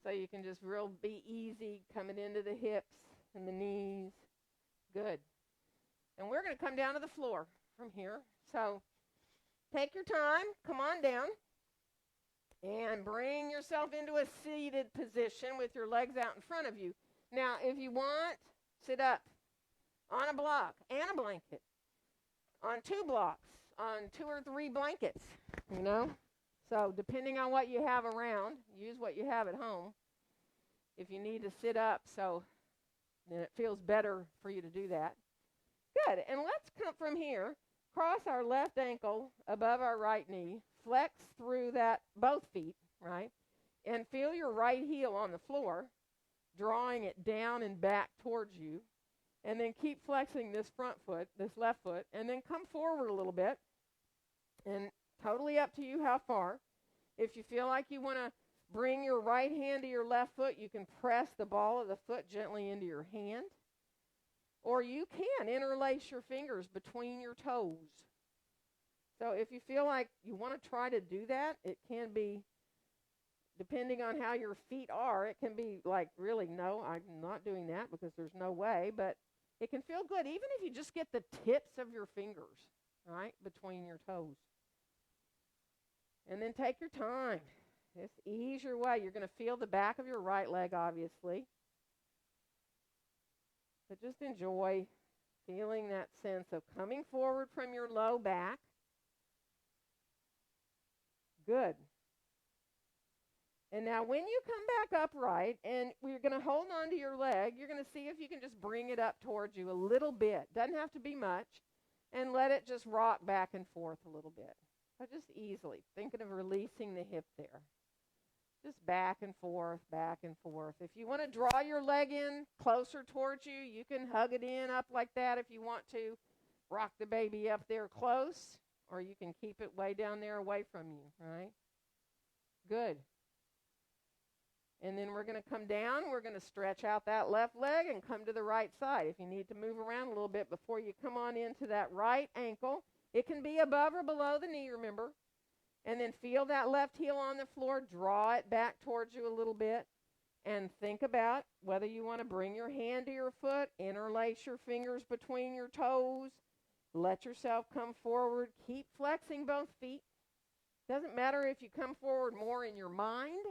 So you can just be easy coming into the hips and the knees. Good. And we're going to come down to the floor from here. So take your time, come on down, and bring yourself into a seated position with your legs out in front of you. Now, if you want, sit up on a block and a blanket, on 2 blocks, on 2 or 3 blankets, you know. So depending on what you have around, use what you have at home if you need to sit up, so then it feels better for you to do that. Good, and let's come from here. Cross our left ankle above our right knee, flex through that, both feet, right? And feel your right heel on the floor, drawing it down and back towards you. And then keep flexing this front foot, this left foot, and then come forward a little bit. And totally up to you how far. If you feel like you want to bring your right hand to your left foot, you can press the ball of the foot gently into your hand. Or you can interlace your fingers between your toes. So if you feel like you want to try to do that, it can be, depending on how your feet are, it can be like, really, no, I'm not doing that because there's no way. But it can feel good, even if you just get the tips of your fingers, right, between your toes. And then take your time. Just ease your way. You're going to feel the back of your right leg, obviously. But just enjoy feeling that sense of coming forward from your low back. Good. And now when you come back upright and we're going to hold on to your leg, you're going to see if you can just bring it up towards you a little bit. Doesn't have to be much. And let it just rock back and forth a little bit. But just easily. Thinking of releasing the hip there. Just back and forth, back and forth. If you want to draw your leg in closer towards you, you can hug it in up like that if you want to. rock the baby up there close, or you can keep it way down there away from you, right? Good. And then we're going to come down. We're going to stretch out that left leg and come to the right side. If you need to move around a little bit before you come on into that right ankle, it can be above or below the knee, remember? And then feel that left heel on the floor. Draw it back towards you a little bit. And think about whether you want to bring your hand to your foot, interlace your fingers between your toes, let yourself come forward. Keep flexing both feet. Doesn't matter if you come forward more in your mind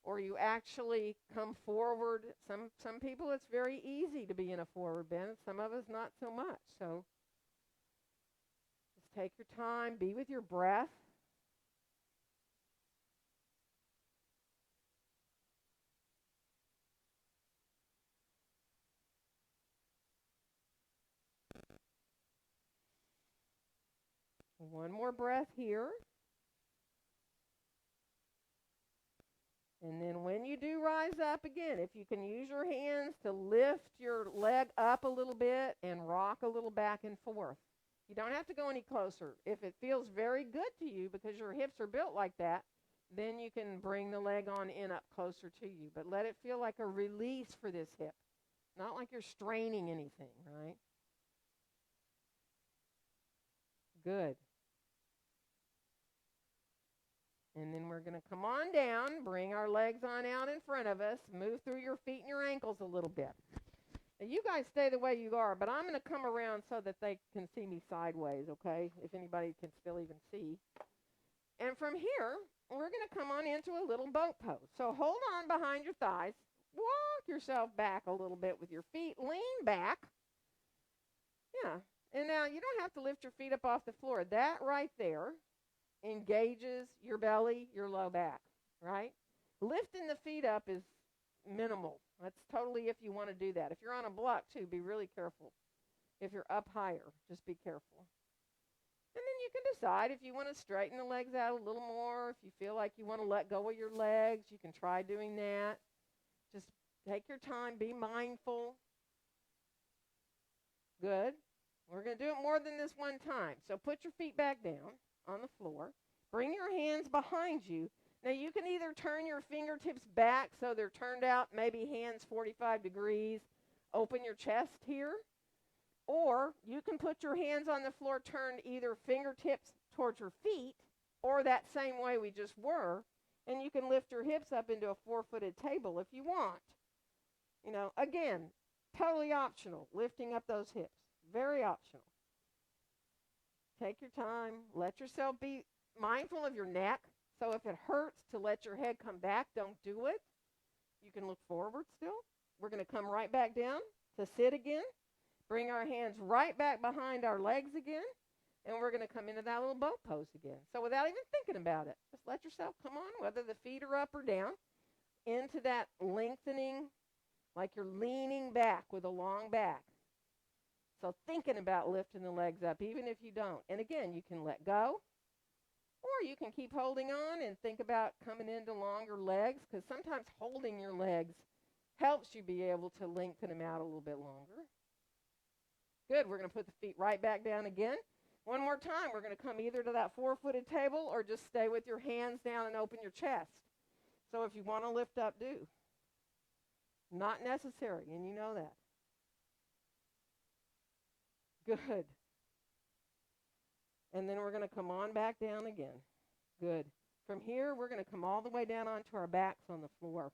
or you actually come forward. Some people, it's very easy to be in a forward bend. Some of us, not so much. So just take your time. Be with your breath. One more breath here. And then when you do rise up again, if you can use your hands to lift your leg up a little bit and rock a little back and forth. You don't have to go any closer. If it feels very good to you because your hips are built like that, then you can bring the leg on in up closer to you. But let it feel like a release for this hip. Not like you're straining anything, right? Good. And then we're going to come on down, bring our legs on out in front of us, move through your feet and your ankles a little bit. Now you guys stay the way you are, but I'm going to come around so that they can see me sideways, okay, if anybody can still even see. And from here, we're going to come on into a little boat pose. So hold on behind your thighs, walk yourself back a little bit with your feet, lean back. Yeah, and now you don't have to lift your feet up off the floor. That right there engages your belly, your low back, right? Lifting the feet up is minimal. That's totally if you want to do that. If you're on a block too, be really careful. If you're up higher, just be careful. And then you can decide if you want to straighten the legs out a little more. If you feel like you want to let go of your legs, you can try doing that. Just take your time, be mindful. Good. We're going to do it more than this one time. So put your feet back down on the floor. Bring your hands behind you. Now you can either turn your fingertips back so they're turned out, maybe hands 45 degrees, open your chest here, or you can put your hands on the floor turned either fingertips towards your feet or that same way we just were, and you can lift your hips up into a 4-footed table if you want. You know, again, totally optional, lifting up those hips. Very optional. Take your time. Let yourself be mindful of your neck. So if it hurts to let your head come back, don't do it. You can look forward still. We're going to come right back down to sit again. Bring our hands right back behind our legs again. And we're going to come into that little boat pose again. So without even thinking about it, just let yourself come on, whether the feet are up or down, into that lengthening, like you're leaning back with a long back. So thinking about lifting the legs up, even if you don't. And again, you can let go, or you can keep holding on and think about coming into longer legs, because sometimes holding your legs helps you be able to lengthen them out a little bit longer. Good. We're going to put the feet right back down again. One more time. We're going to come either to that 4-footed table or just stay with your hands down and open your chest. So if you want to lift up, do. Not necessary, and you know that. Good. And then we're going to come on back down again. Good. From here, we're going to come all the way down onto our backs on the floor.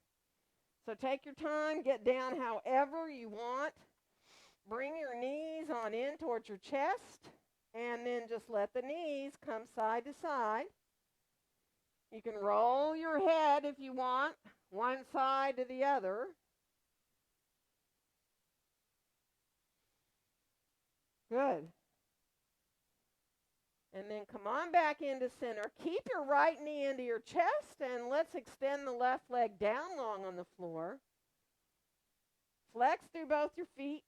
So take your time, get down however you want. Bring your knees on in towards your chest, and then just let the knees come side to side. You can roll your head if you want, one side to the other. Good. And then come on back into center. Keep your right knee into your chest, and let's extend the left leg down long on the floor. Flex through both your feet.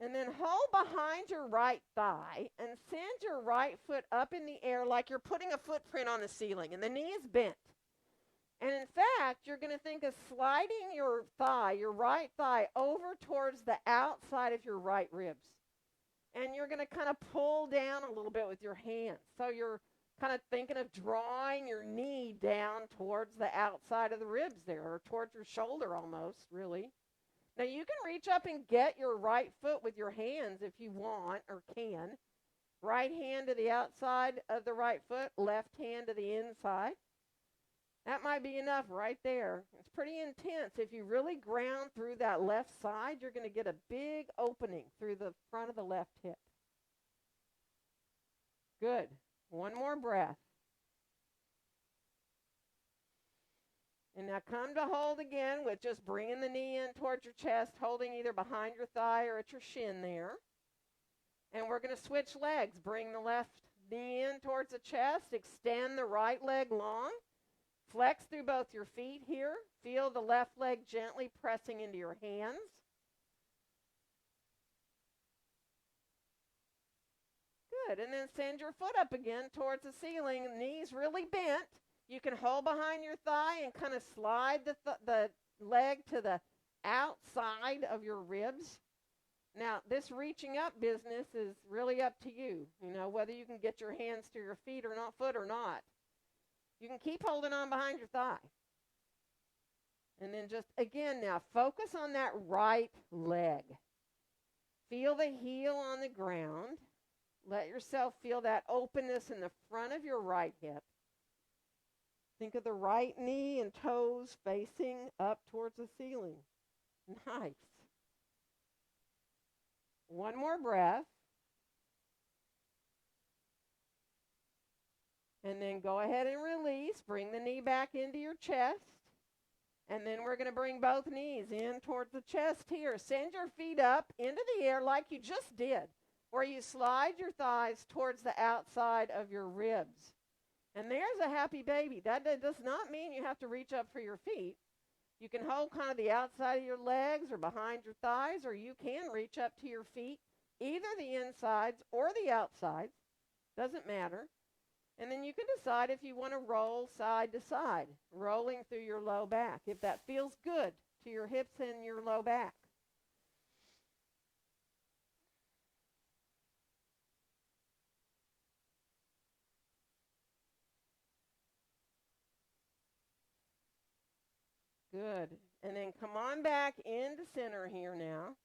And then hold behind your right thigh and send your right foot up in the air like you're putting a footprint on the ceiling, and the knee is bent. And in fact, you're going to think of sliding your thigh, your right thigh, over towards the outside of your right ribs. And you're going to kind of pull down a little bit with your hands. So you're kind of thinking of drawing your knee down towards the outside of the ribs there, or towards your shoulder almost, really. Now you can reach up and get your right foot with your hands if you want or can. Right hand to the outside of the right foot, left hand to the inside. That might be enough right there. It's pretty intense. If you really ground through that left side, you're going to get a big opening through the front of the left hip. Good. One more breath. And now come to hold again with just bringing the knee in towards your chest, holding either behind your thigh or at your shin there. And we're going to switch legs. Bring the left knee in towards the chest. Extend the right leg long. Flex through both your feet here. Feel the left leg gently pressing into your hands. Good. And then send your foot up again towards the ceiling. Knees really bent. You can hold behind your thigh and kind of slide the leg to the outside of your ribs. Now, this reaching up business is really up to you, whether you can get your hands to your feet or not, foot or not. You can keep holding on behind your thigh. And then just, again, now focus on that right leg. Feel the heel on the ground. Let yourself feel that openness in the front of your right hip. Think of the right knee and toes facing up towards the ceiling. Nice. One more breath. And then go ahead and release. Bring the knee back into your chest. And then we're going to bring both knees in towards the chest here. Send your feet up into the air like you just did, where you slide your thighs towards the outside of your ribs. And there's a happy baby. That does not mean you have to reach up for your feet. You can hold kind of the outside of your legs or behind your thighs, or you can reach up to your feet, either the insides or the outsides. Doesn't matter. And then you can decide if you want to roll side to side, rolling through your low back, if that feels good to your hips and your low back. Good. And then come on back into center here now.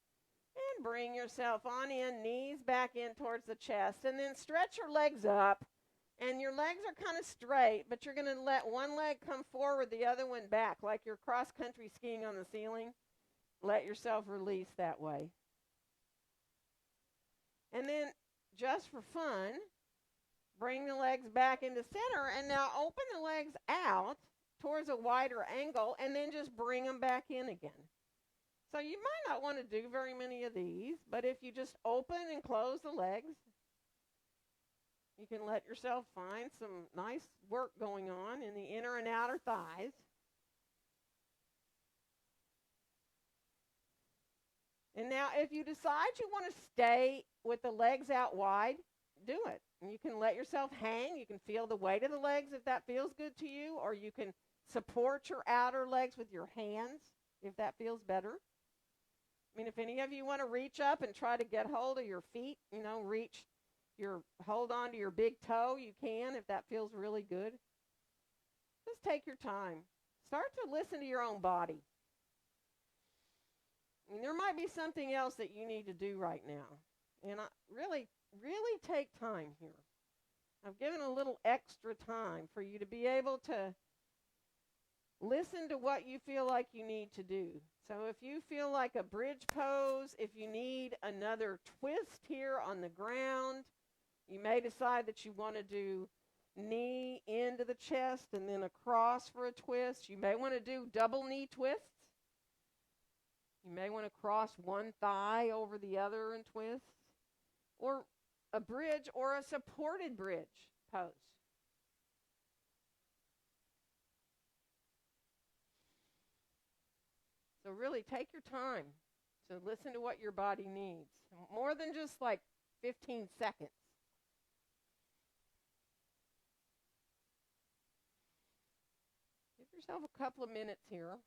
And bring yourself on in, knees back in towards the chest. And then stretch your legs up. And your legs are kind of straight, but you're going to let one leg come forward, the other one back, like you're cross-country skiing on the ceiling. Let yourself release that way. And then, just for fun, bring the legs back into center, and now open the legs out towards a wider angle, and then just bring them back in again. So you might not want to do very many of these, but if you just open and close the legs, you can let yourself find some nice work going on in the inner and outer thighs. And now if you decide you want to stay with the legs out wide, do it. And you can let yourself hang. You can feel the weight of the legs if that feels good to you, or you can support your outer legs with your hands if that feels better. I mean, if any of you want to reach up and try to get hold of your feet, hold on to your big toe, you can if that feels really good. Just take your time. Start to listen to your own body. I mean, there might be something else that you need to do right now. And really take time here. I've given a little extra time for you to be able to listen to what you feel like you need to do. So if you feel like a bridge pose, if you need another twist here on the ground, you may decide that you want to do knee into the chest and then across for a twist. You may want to do double knee twists. You may want to cross one thigh over the other and twist. Or a bridge or a supported bridge pose. So really take your time to listen to what your body needs. More than just like 15 seconds. Give yourself a couple of minutes here.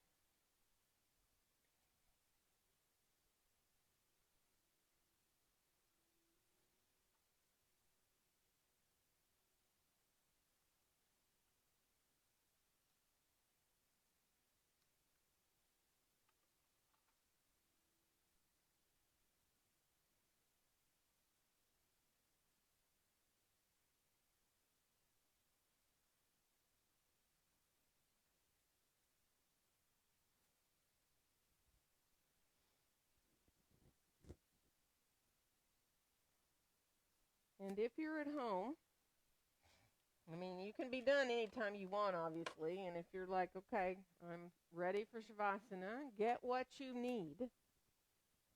And if you're at home, I mean, you can be done anytime you want, obviously. And if you're like, okay, I'm ready for Shavasana, get what you need.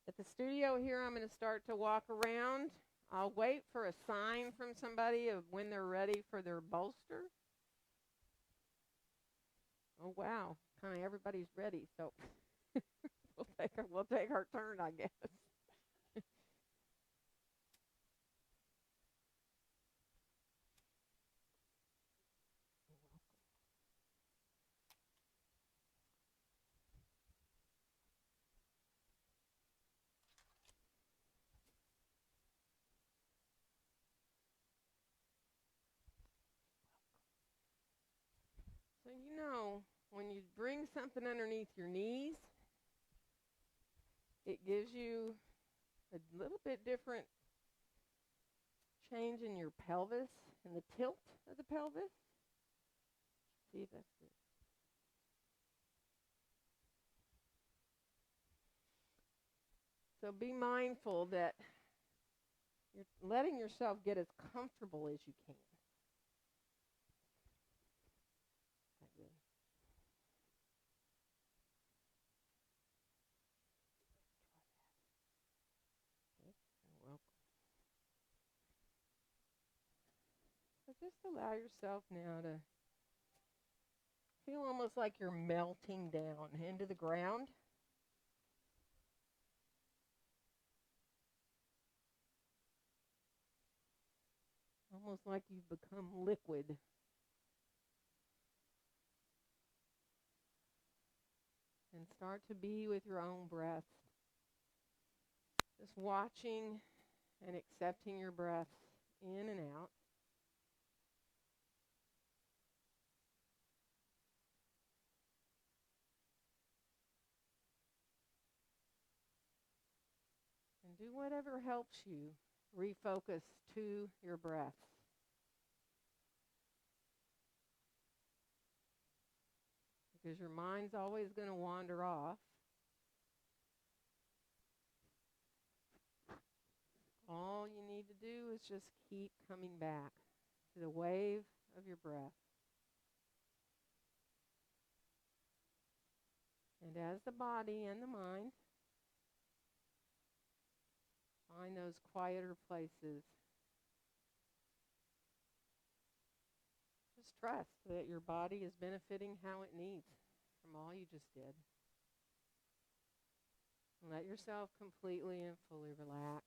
At the studio here, I'm going to start to walk around. I'll wait for a sign from somebody of when they're ready for their bolster. Oh, wow. Kind of everybody's ready, so we'll take our turn, I guess. So when you bring something underneath your knees, it gives you a little bit different change in your pelvis and the tilt of the pelvis. See if that's good. So be mindful that you're letting yourself get as comfortable as you can. That good? Good. You're welcome. So just allow yourself now to feel almost like you're melting down into the ground. Almost like you've become liquid. And start to be with your own breath. Just watching and accepting your breath in and out. And do whatever helps you refocus to your breath. Because your mind's always going to wander off. All you need to do is just keep coming back to the wave of your breath. And as the body and the mind find those quieter places, just trust that your body is benefiting how it needs from all you just did. Let yourself completely and fully relax.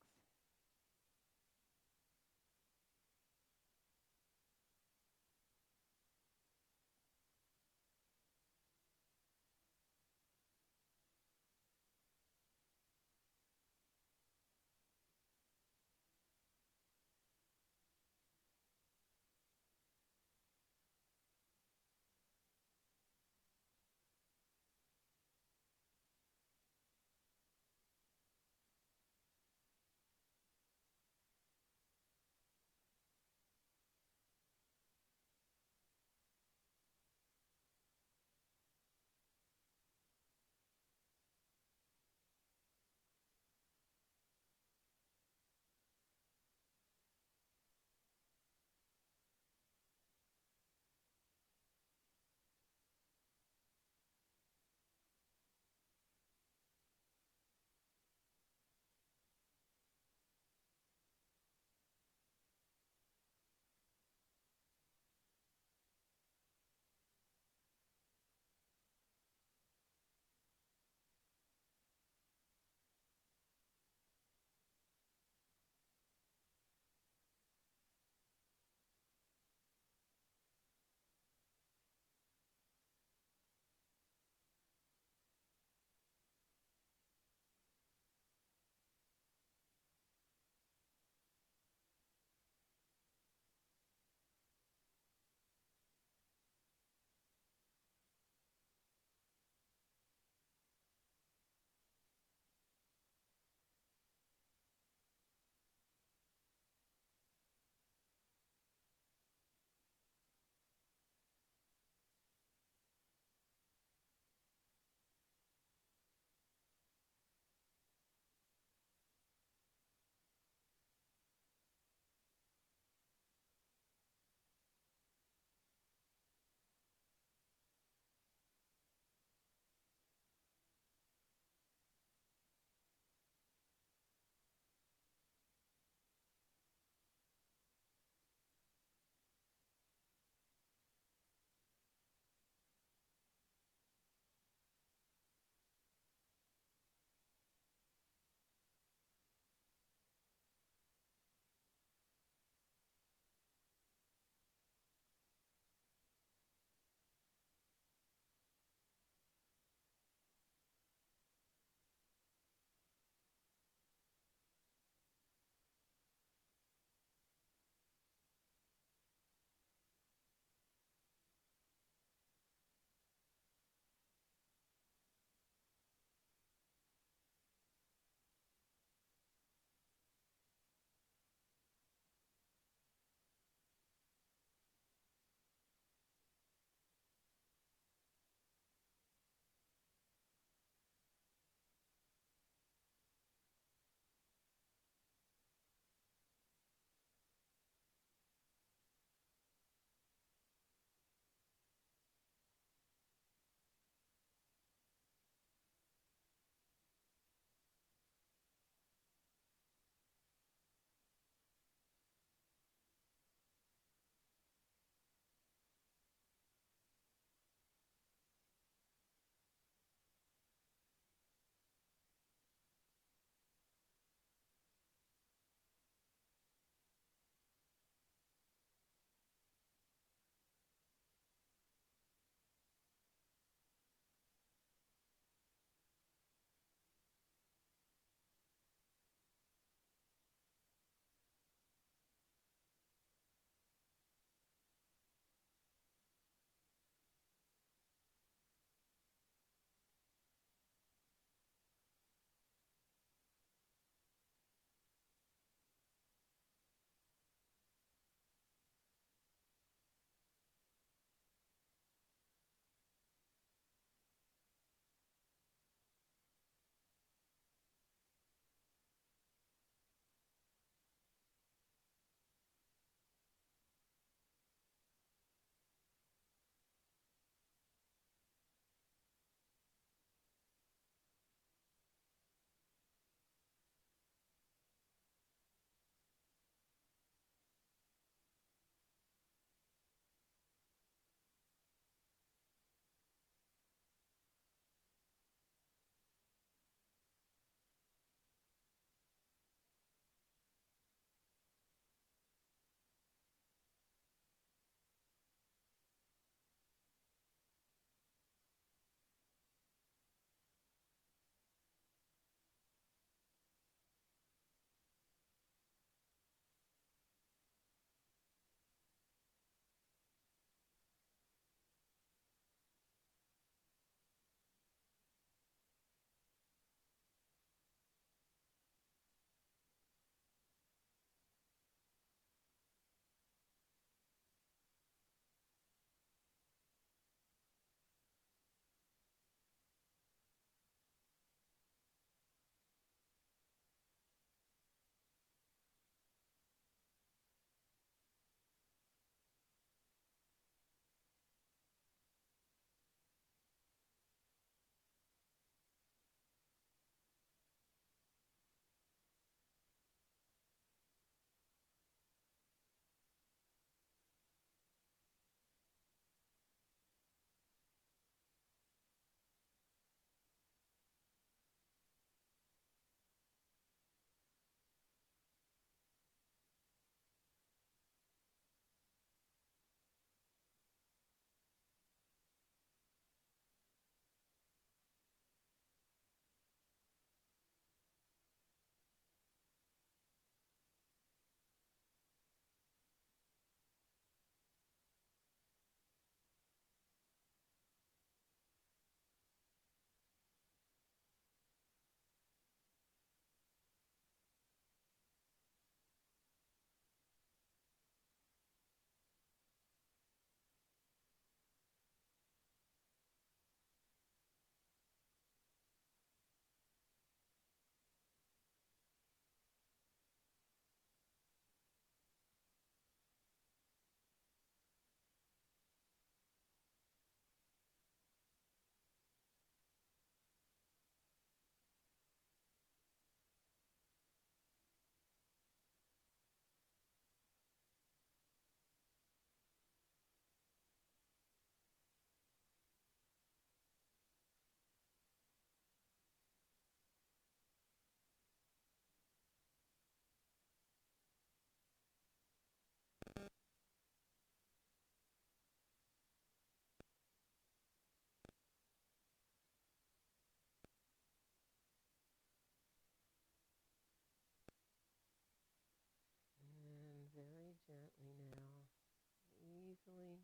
mentally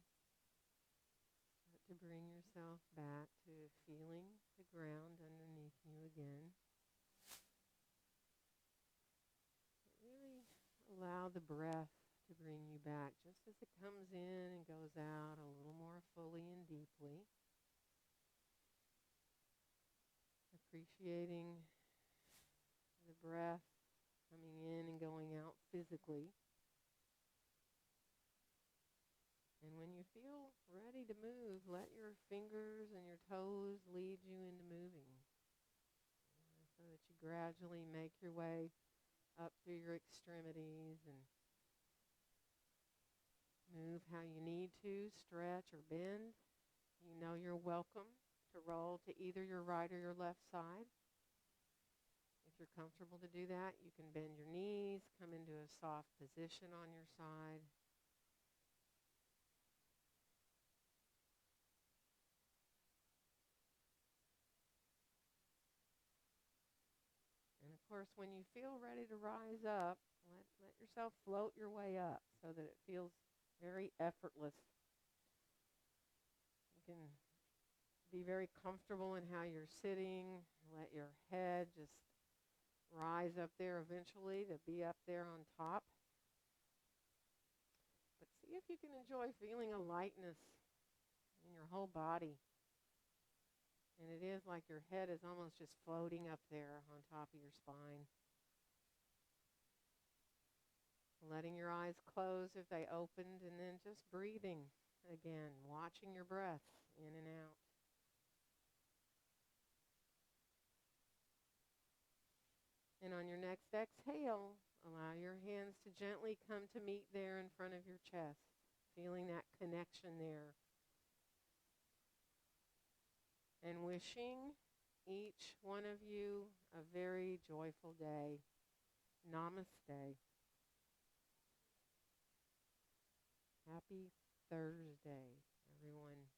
start to bring yourself back to feeling the ground underneath you again. Really allow the breath to bring you back just as it comes in and goes out a little more fully and deeply. Appreciating the breath coming in and going out physically. And when you feel ready to move, let your fingers and your toes lead you into moving, so that you gradually make your way up through your extremities and move how you need to, stretch or bend. You know you're welcome to roll to either your right or your left side. If you're comfortable to do that, you can bend your knees, come into a soft position on your side. And of course, when you feel ready to rise up, let yourself float your way up so that it feels very effortless. You can be very comfortable in how you're sitting. Let your head just rise up there eventually to be up there on top. But see if you can enjoy feeling a lightness in your whole body. And it is like your head is almost just floating up there on top of your spine. Letting your eyes close if they opened, and then just breathing again, watching your breath in and out. And on your next exhale, allow your hands to gently come to meet there in front of your chest, feeling that connection there. And wishing each one of you a very joyful day. Namaste. Happy Thursday, everyone.